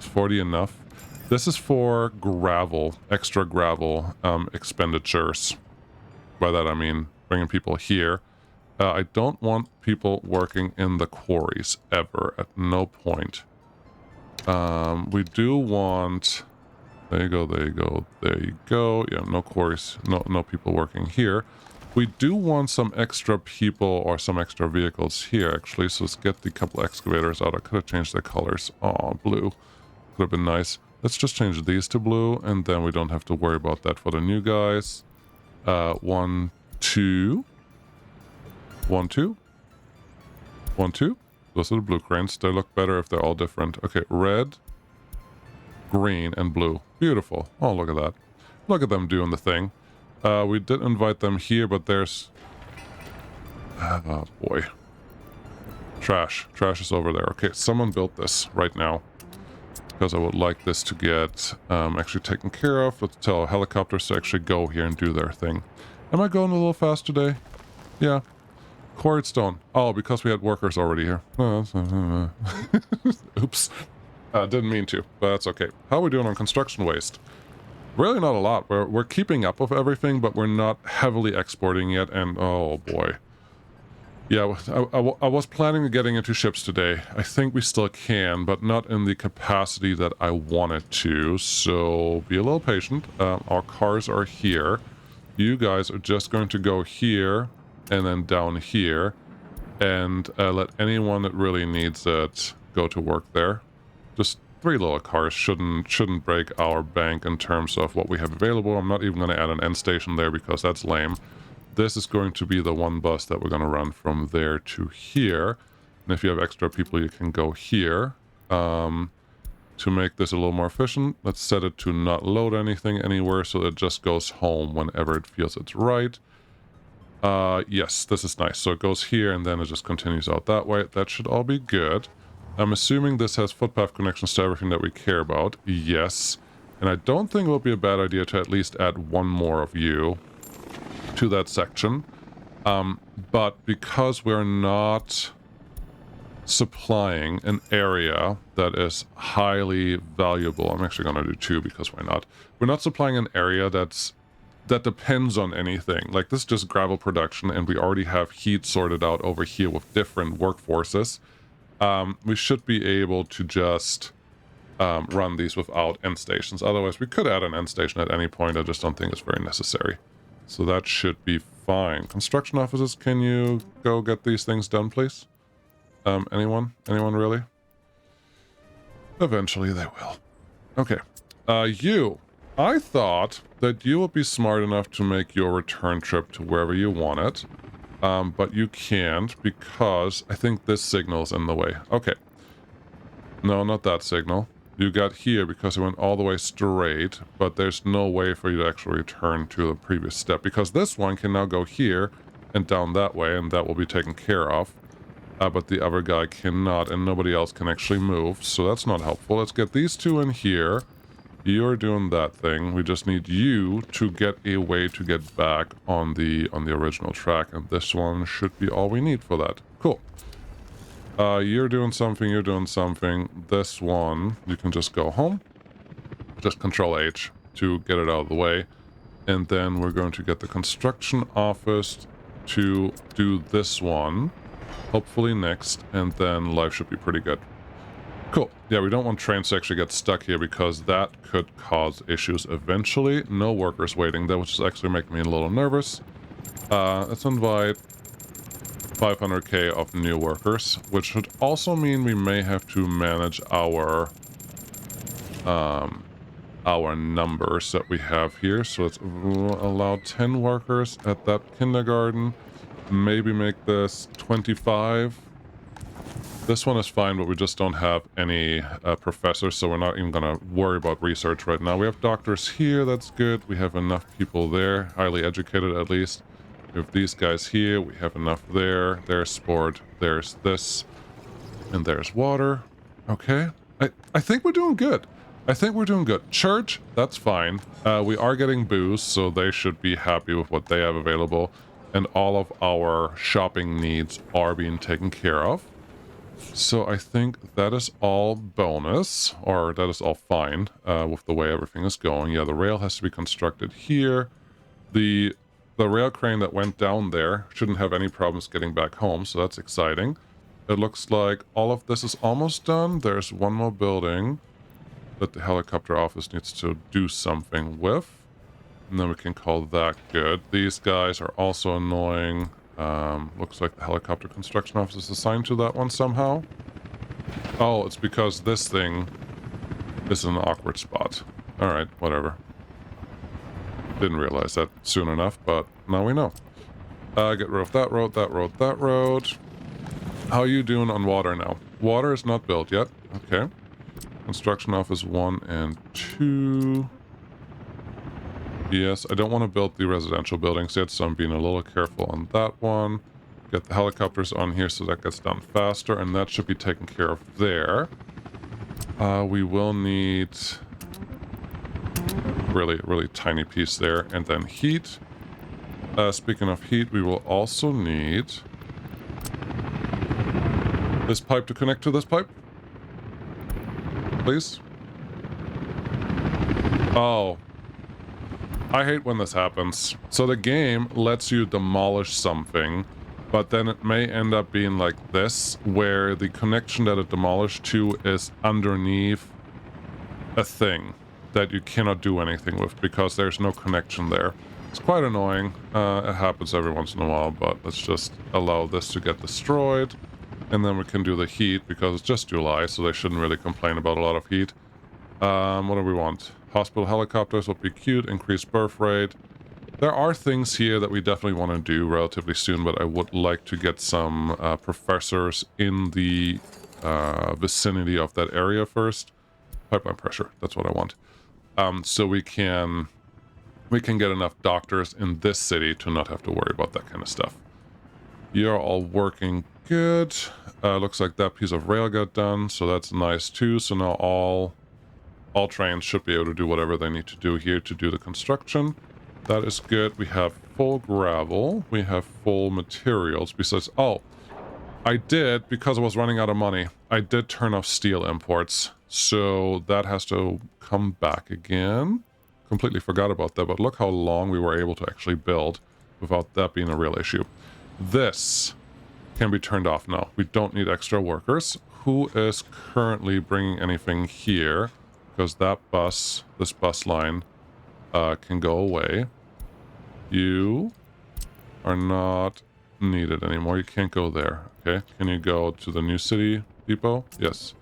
40 enough. This is for gravel, extra gravel expenditures. by that I mean bringing people here. I don't want people working in the quarries ever, at no point. We do want... There you go, there you go, there you go. Yeah, no quarries, no people working here. We do want some extra people or some extra vehicles here, actually. So let's get the couple excavators out. I could have changed their colors. Oh, blue. Could have been nice. Let's just change these to blue, and then we don't have to worry about that for the new guys. 1, 2. 1, 2. 1, 2. Those are the blue cranes. They look better if they're all different. Okay, red, green, and blue. Beautiful. Oh, look at that. Look at them doing the thing. We did invite them here, but there's... Oh, boy. Trash. Trash is over there. Okay, someone built this right now, because I would like this to get actually taken care of. Let's tell helicopters to actually go here and do their thing. Am I going a little fast today? Yeah. Quarried stone. Oh, because we had workers already here. Oops. Didn't mean to, but that's okay. How are we doing on construction waste? Really not a lot. We're keeping up with everything, but we're not heavily exporting yet, and oh boy. Yeah, I was planning on getting into ships today. I think we still can, but not in the capacity that I wanted to, so be a little patient. Our cars are here. You guys are just going to go here, and then down here, and let anyone that really needs it go to work there. Just 3 little cars shouldn't break our bank in terms of what we have available. I'm not even going to add an end station there because that's lame. This is going to be the one bus that we're going to run from there to here. And if you have extra people, you can go here. To make this a little more efficient, let's set it to not load anything anywhere so it just goes home whenever it feels it's right. Yes, this is nice. So it goes here and then it just continues out that way. That should all be good. I'm assuming this has footpath connections to everything that we care about. Yes. And I don't think it would be a bad idea to at least add 1 more of you to that section. But because we're not supplying an area that is highly valuable, I'm actually going to do 2 because why not? We're not supplying an area that depends on anything. Like, this is just gravel production, and we already have heat sorted out over here with different workforces. We should be able to just run these without end stations. Otherwise, we could add an end station at any point. I just don't think it's very necessary. So that should be fine. Construction offices, can you go get these things done, please? Anyone? Anyone really? Eventually they will. Okay. I thought that you would be smart enough to make your return trip to wherever you want it. But you can't because I think this signal's in the way. Okay. No, not that signal. You got here because it went all the way straight, but there's no way for you to actually return to the previous step because this one can now go here and down that way, and that will be taken care of. But the other guy cannot, and nobody else can actually move, so that's not helpful. Let's get these 2 in here. You're doing that thing. We just need you to get a way to get back on the original track, and this one should be all we need for that. Cool. You're doing something, you're doing something. This one, you can just go home. Just Control H to get it out of the way. And then we're going to get the construction office to do this one. Hopefully next, and then life should be pretty good. Cool. Yeah, we don't want trains to actually get stuck here because that could cause issues eventually. No workers waiting. That was just actually making me a little nervous. Let's invite 500k of new workers, which should also mean we may have to manage our numbers that we have here. So let's allow 10 workers at that kindergarten. Maybe make this 25. This one is fine, but we just don't have any professors, so we're not even going to worry about research right now. We have doctors here, that's good. We have enough people there, highly educated at least. We have these guys here, we have enough there. There's sport, there's this, and there's water. Okay, I think we're doing good. I think we're doing good. Church, that's fine. We are getting booze, so they should be happy with what they have available. And all of our shopping needs are being taken care of. So I think that is all bonus, or that is all fine with the way everything is going. Yeah, the rail has to be constructed here. The the rail crane that went down there shouldn't have any problems getting back home, so that's exciting. It looks like all of this is almost done. There's one more building that the helicopter office needs to do something with. And then we can call that good. These guys are also annoying. Looks like the helicopter construction office is assigned to that one somehow. Oh, it's because this thing is an awkward spot. Alright, whatever. Didn't realize that soon enough, but now we know. Get rid of that road, that road, that road. How are you doing on water now? Water is not built yet. Okay. Construction office 1 and 2. Yes, I don't want to build the residential buildings yet, so I'm being a little careful on that one. Get the helicopters on here so that gets done faster, and that should be taken care of there. We will need really tiny piece there, and then heat. Speaking of heat, we will also need this pipe to connect to this pipe. Please. Oh. I hate when this happens. So the game lets you demolish something, but then it may end up being like this, where the connection that it demolished to is underneath a thing that you cannot do anything with because there's no connection there. It's quite annoying. It happens every once in a while, but let's just allow this to get destroyed. And then we can do the heat because it's just July, so they shouldn't really complain about a lot of heat. What do we want? Hospital helicopters will be cute, increased birth rate. There are things here that we definitely want to do relatively soon, but I would like to get some professors in the vicinity of that area first. Pipeline pressure, that's what I want. So we can get enough doctors in this city to not have to worry about that kind of stuff. You're all working good. Looks like that piece of rail got done, so that's nice too. So now all trains should be able to do whatever they need to do here to do the construction. That is good. We have full gravel. We have full materials. Besides, oh, I did, because I was running out of money, I did turn off steel imports. So that has to come back again. Completely forgot about that, but look how long we were able to actually build without that being a real issue. This can be turned off now. We don't need extra workers. Who is currently bringing anything here? Because that bus, this bus line, can go away. You are not needed anymore. You can't go there. Okay. Can you go to the new city depot? Yes.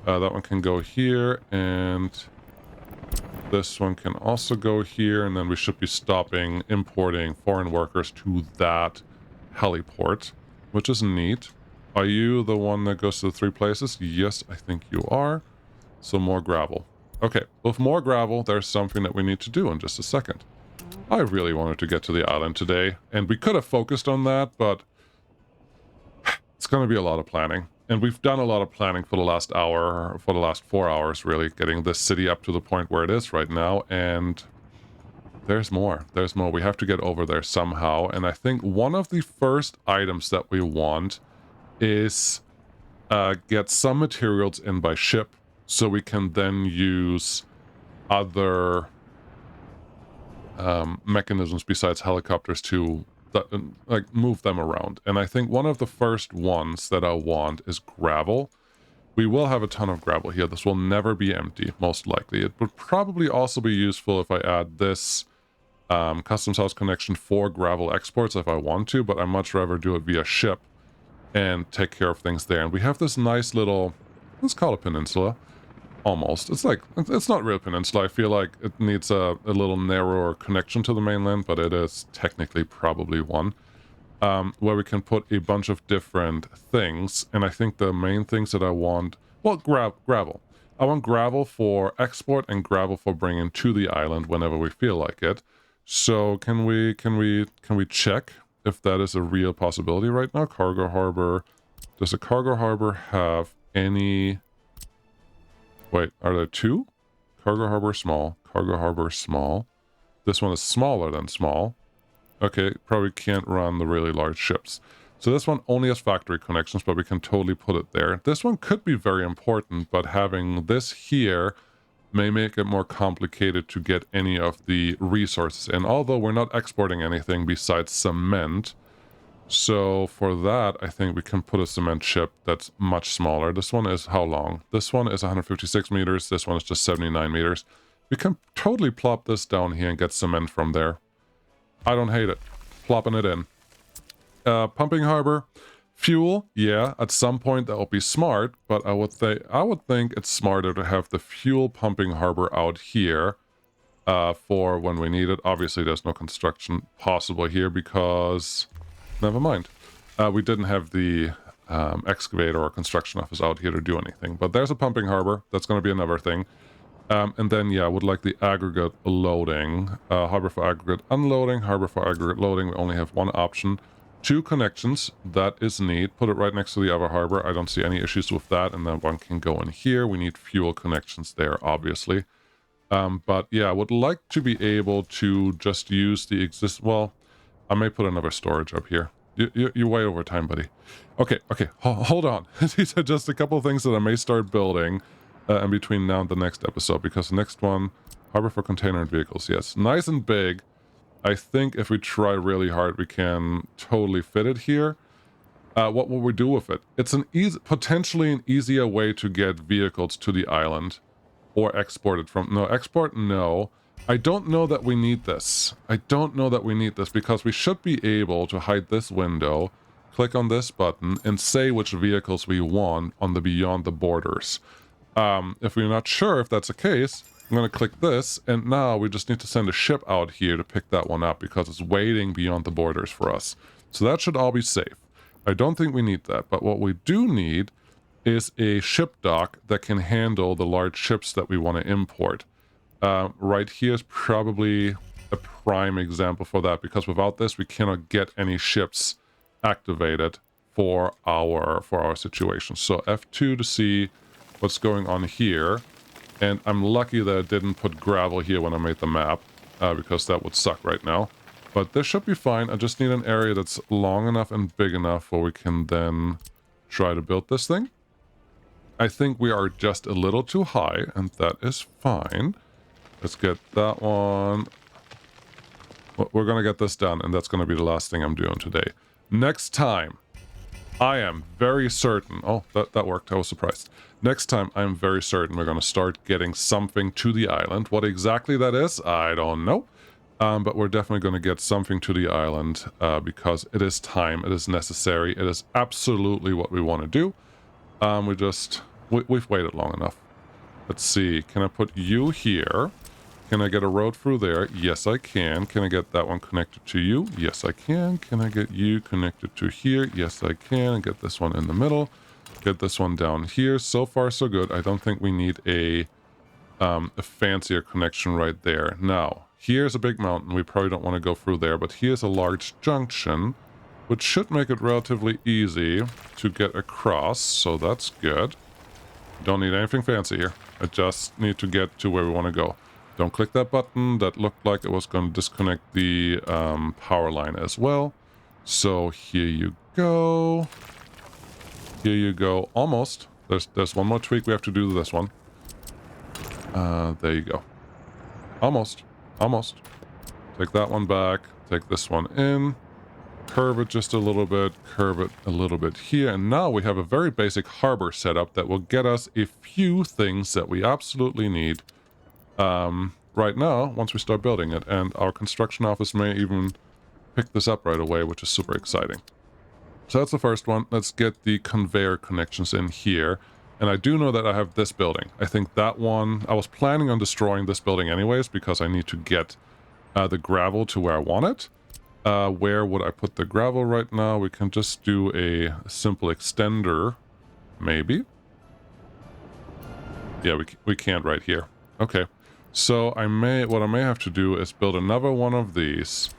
That one can go here, and this one can also go here, and then we should be stopping importing foreign workers to that heliport, which is neat. Are you the one that goes to the 3 places? Yes, I think you are. So more gravel. Okay, with more gravel, there's something that we need to do in just a second. I really wanted to get to the island today, and we could have focused on that, but it's going to be a lot of planning. And we've done a lot of planning for the last hour, for the last 4 hours, really, getting this city up to the point where it is right now, and there's more. There's more. We have to get over there somehow, and I think one of the first items that we want is get some materials in by ship, so we can then use other mechanisms besides helicopters to like move them around. And I think one of the first ones that I want is gravel. We will have a ton of gravel here. This will never be empty, most likely. It would probably also be useful if I add this customs house connection for gravel exports if I want to, but I'd much rather do it via ship and take care of things there. And we have this nice little, let's call it peninsula. Almost. It's like, it's not real peninsula. I feel like it needs a little narrower connection to the mainland, but it is technically probably one. Where we can put a bunch of different things. And I think the main things that I want, well, gravel. I want gravel for export and gravel for bringing to the island whenever we feel like it. So can we check if that is a real possibility right now? Cargo harbor. Does a cargo harbor have any... Wait, are there 2? Cargo harbor small, cargo harbor small. This one is smaller than small. Okay, probably can't run the really large ships. So this one only has factory connections, but we can totally put it there. This one could be very important, but having this here may make it more complicated to get any of the resources in, although we're not exporting anything besides cement. So for that, I think we can put a cement ship that's much smaller. This one is how long? This one is 156 meters. This one is just 79 meters. We can totally plop this down here and get cement from there. I don't hate it. Plopping it in. Pumping harbor. Fuel, yeah, at some point that will be smart, but I would think it's smarter to have the fuel pumping harbor out here for when we need it. Obviously, there's no construction possible here because... Never mind. We didn't have the excavator or construction office out here to do anything. But there's a pumping harbor. That's going to be another thing. And then, yeah, I would like the aggregate loading. Harbor for aggregate unloading, harbor for aggregate loading. We only have one option. 2 connections. That is neat. Put it right next to the other harbor. I don't see any issues with that. And then one can go in here. We need fuel connections there, obviously. But, yeah, I would like to be able to just use the well... I may put another storage up here. You're way over time, buddy. Okay, hold on. These are just a couple of things that I may start building in between now and the next episode, because the next one, harbor for container and vehicles, yes. Nice and big. I think if we try really hard, we can totally fit it here. What will we do with it? It's potentially an easier way to get vehicles to the island or export it from... No, export, no. I don't know that we need this. I don't know that we need this because we should be able to hide this window, click on this button, and say which vehicles we want on the Beyond the Borders. If we're not sure if that's the case, I'm going to click this, and now we just need to send a ship out here to pick that one up because it's waiting beyond the borders for us. So that should all be safe. I don't think we need that, but what we do need is a ship dock that can handle the large ships that we want to import. Right here is probably a prime example for that, because without this we cannot get any ships activated for our situation. So F2 to see what's going on here, and I'm lucky that I didn't put gravel here when I made the map, because that would suck right now. But this should be fine. I just need an area that's long enough and big enough where we can then try to build this thing. I think we are just a little too high, and that is fine. Let's get that one. We're going to get this done, and that's going to be the last thing I'm doing today. Next time, I am very certain... Oh, that worked. I was surprised. Next time, I'm very certain we're going to start getting something to the island. What exactly that is, I don't know. But we're definitely going to get something to the island because it is time. It is necessary. It is absolutely what we want to do. We've waited long enough. Let's see. Can I put you here? Can I get a road through there? Yes, I can. Can I get that one connected to you? Yes, I can. Can I get you connected to here? Yes, I can. Get this one in the middle. Get this one down here. So far, so good. I don't think we need a fancier connection right there. Now, here's a big mountain. We probably don't want to go through there, but here's a large junction, which should make it relatively easy to get across, so that's good. Don't need anything fancy here. I just need to get to where we want to go. Don't click that button. That looked like it was going to disconnect the power line as well. So here you go. Here you go. Almost. There's one more tweak we have to do to this one. There you go. Almost. Almost. Take that one back. Take this one in. Curve it just a little bit. Curve it a little bit here. And now we have a very basic harbor setup that will get us a few things that we absolutely need right now once we start building it. And our construction office may even pick this up right away, which is super exciting. So that's the first one. Let's get the conveyor connections in here. And I do know that I have this building. I think that one... I was planning on destroying this building anyways because I need to get the gravel to where I want it. Where would I put the gravel right now? We can just do a simple extender, maybe. Yeah, we can't right here. Okay. So what I may have to do is build another one of these.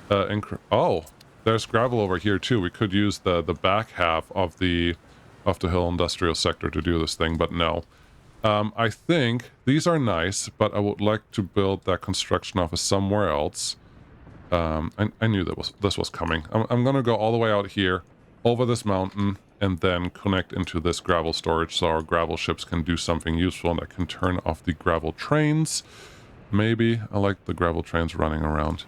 Oh, there's gravel over here too. We could use the back half of the hill industrial sector to do this thing, but no. I think these are nice, but I would like to build that construction office somewhere else. I knew this was coming. I'm gonna go all the way out here, over this mountain, and then connect into this gravel storage so our gravel ships can do something useful, and I can turn off the gravel trains. Maybe. I like the gravel trains running around.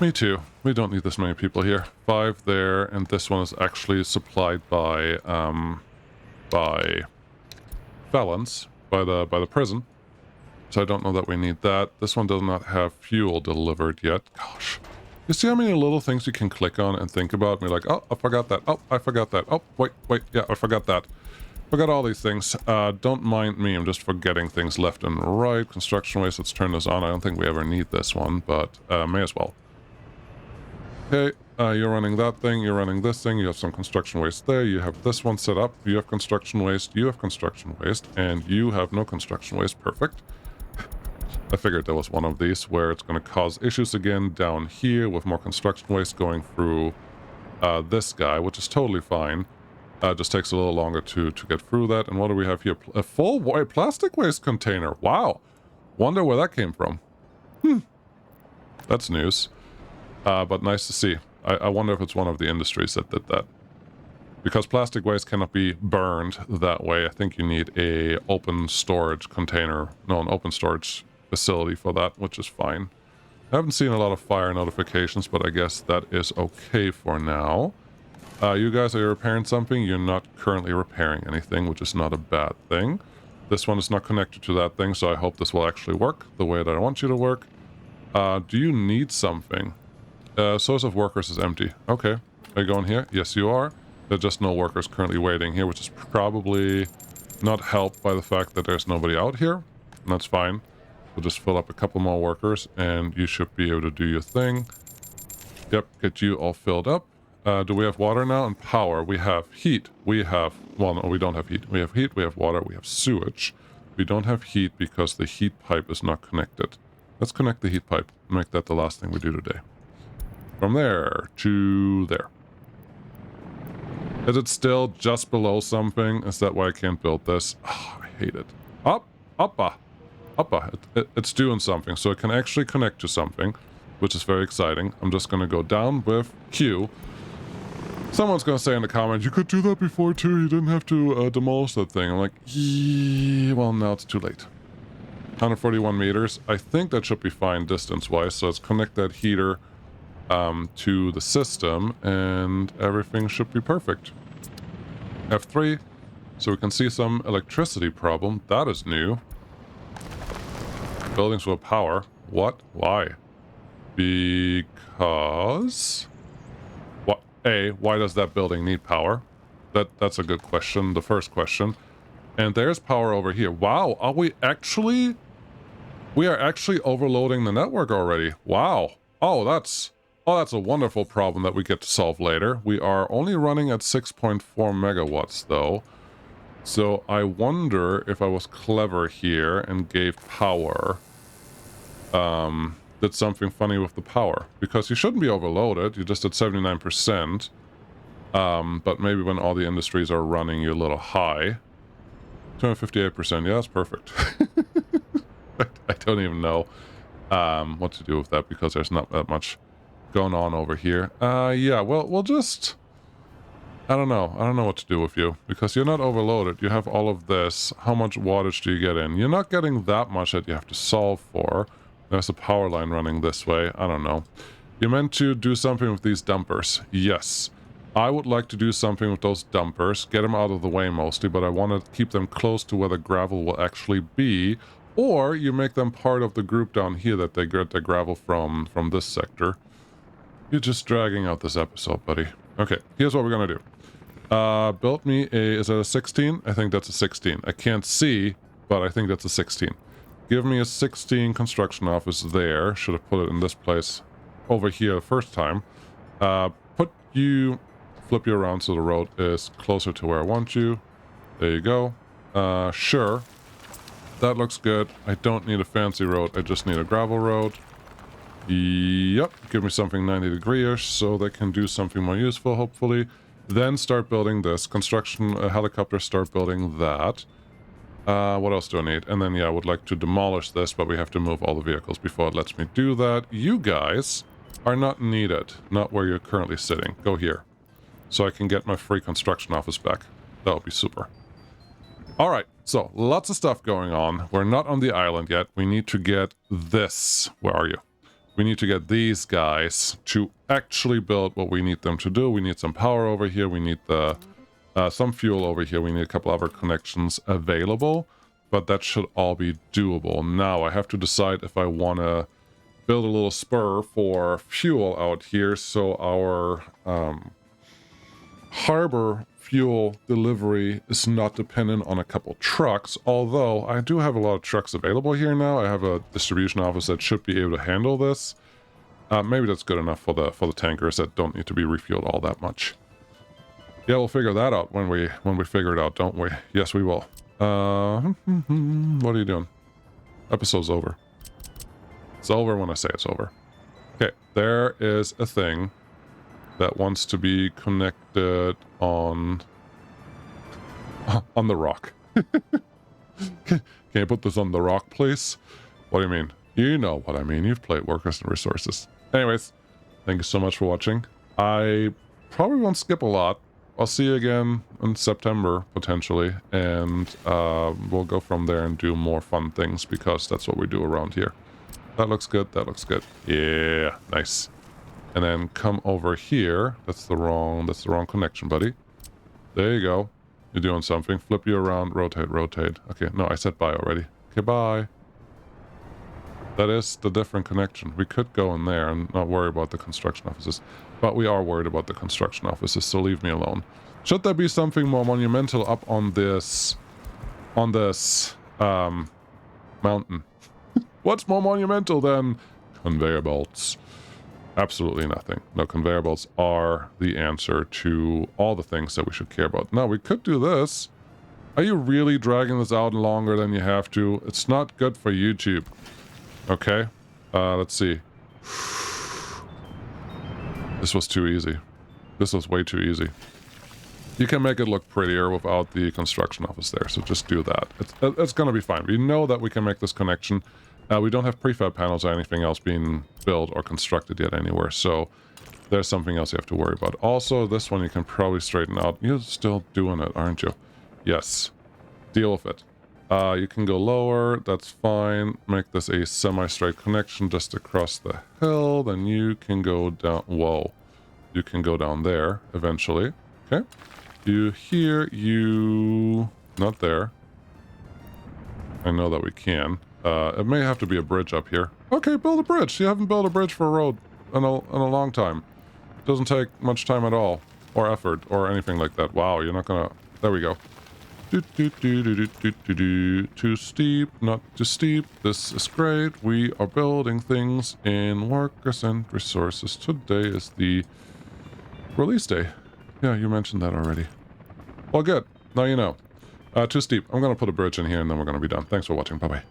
Me too. We don't need this many people here. 5 there, and this one is actually supplied by felons, by the prison. So I don't know that we need that. This one does not have fuel delivered yet. Gosh. You see how many little things you can click on and think about and be like, oh, I forgot that. Oh, I forgot that. Oh, wait, yeah, I forgot that. Forgot all these things. Don't mind me, I'm just forgetting things left and right. Construction waste, let's turn this on. I don't think we ever need this one, but may as well. Okay, you're running that thing, you're running this thing, you have some construction waste there, you have this one set up, you have construction waste, you have construction waste, and you have no construction waste. Perfect. I figured there was one of these where it's going to cause issues again down here with more construction waste going through this guy, which is totally fine. Just takes a little longer to get through that. And what do we have here? A full white plastic waste container. Wow. Wonder where that came from. That's news. But nice to see. I wonder if it's one of the industries that did that. Because plastic waste cannot be burned that way. I think you need a open storage container. No, an open storage facility for that, which is fine. I haven't seen a lot of fire notifications, but I guess that is okay for now. You guys are repairing something. You're not currently repairing anything, which is not a bad thing. This one is not connected to that thing, so I hope this will actually work the way that I want you to work. Do you need something? Source of workers is empty. Okay. Are you going here? Yes, you are. There are just no workers currently waiting here, which is probably not helped by the fact that there's nobody out here. And that's fine. We'll just fill up a couple more workers, and you should be able to do your thing. Yep, get you all filled up. Do we have water now? And power. We have heat. We have... Well, no, we don't have heat. We have heat, we have water, we have sewage. We don't have heat because the heat pipe is not connected. Let's connect the heat pipe. Make that the last thing we do today. From there to there. Is it still just below something? Is that why I can't build this? Oh, I hate it. Uppa. It's doing something, so it can actually connect to something, which is very exciting. I'm just going to go down with Q. Someone's going to say in the comments, you could do that before too, you didn't have to demolish that thing. I'm like, yeah, well, now it's too late. 141 meters. I think that should be fine distance-wise, so let's connect that heater to the system, and everything should be perfect. F3, so we can see some electricity problem. That is new. Buildings with power. What? Why? Because... What? Why does that building need power? That's a good question. The first question. And there's power over here. Wow, are we actually... We are actually overloading the network already. Wow. Oh, that's a wonderful problem that we get to solve later. We are only running at 6.4 megawatts, though. So I wonder if I was clever here and gave power, did something funny with the power. Because you shouldn't be overloaded, you're just at 79%. But maybe when all the industries are running, you're a little high. 258%, yeah, that's perfect. I don't even know what to do with that because there's not that much going on over here. Yeah, well, we'll just... I don't know what to do with you, because you're not overloaded. You have all of this. How much wattage do you get in? You're not getting that much that you have to solve for. There's a power line running this way. I don't know. You're meant to do something with these dumpers. Yes. I would like to do something with those dumpers. Get them out of the way mostly, but I want to keep them close to where the gravel will actually be. Or you make them part of the group down here that they get the gravel from this sector. You're just dragging out this episode, buddy. Okay, here's what we're gonna do. Built me a... Is that a 16? I think that's a 16. I can't see, but I think that's a 16. Give me a 16 construction office there. Should have put it in this place over here the first time. Flip you around so the road is closer to where I want you. There you go. Sure. That looks good. I don't need a fancy road. I just need a gravel road. Yep. Give me something 90 degree-ish so they can do something more useful, hopefully. Then start building this. Construction helicopters start building that. What else do I need? And then, yeah, I would like to demolish this, but we have to move all the vehicles before it lets me do that. You guys are not needed. Not where you're currently sitting. Go here. so I can get my free construction office back. That would be super. Alright, so lots of stuff going on. We're not on the island yet. We need to get this. Where are you? We need to get these guys to actually build what we need them to do. We need some power over here. We need some fuel over here. We need a couple other connections available, but that should all be doable. Now I have to decide if I want to build a little spur for fuel out here so our harbor fuel delivery is not dependent on a couple trucks, although I do have a lot of trucks available here now. I have a distribution office that should be able to handle this. Maybe that's good enough for the tankers that don't need to be refueled all that much. Yeah, we'll figure that out when we figure it out, don't we? Yes, we will. What are you doing? Episode's over. It's over when I say it's over. Okay, there is a thing that wants to be connected on the rock. Can you put this on the rock, please? What do you mean? You know what I mean. You've played Workers and Resources. Anyways, thank you so much for watching. I probably won't skip a lot. I'll see you again in September, potentially, and we'll go from there and do more fun things, because that's what we do around here. That looks good. That looks good. Yeah, nice. And then come over here. That's the wrong connection, buddy. There you go. You're doing something. Flip you around. Rotate, rotate. Okay, no, I said bye already. Okay, bye. That is the different connection. We could go in there and not worry about the construction offices, but we are worried about the construction offices, so leave me alone. Should there be something more monumental up on this mountain? What's more monumental than conveyor belts? Absolutely nothing. No, conveyor belts are the answer to all the things that we should care about. Now, we could do this. Are you really dragging this out longer than you have to? It's not good for YouTube. Okay. Let's see. This was too easy. This was way too easy. You can make it look prettier without the construction office there, so just do that. It's gonna be fine. We know that we can make this connection. We don't have prefab panels or anything else being built or constructed yet anywhere, so there's something else you have to worry about. Also, this one you can probably straighten out. You're still doing it, aren't you? Yes. Deal with it. You can go lower, that's fine. Make this a semi-straight connection just across the hill, then you can go down. Whoa. You can go down there eventually. Okay. You here, you... Not there. I know that we can. It may have to be a bridge up here. Okay, build a bridge. You haven't built a bridge for a road in a long time. It doesn't take much time at all, or effort, or anything like that. Wow, you're not gonna... There we go. Too steep, not too steep. This is great. We are building things in Workers and Resources. Today is the release day. Yeah, you mentioned that already. Well, good. Now you know. Too steep. I'm gonna put a bridge in here and then we're gonna be done. Thanks for watching. Bye-bye.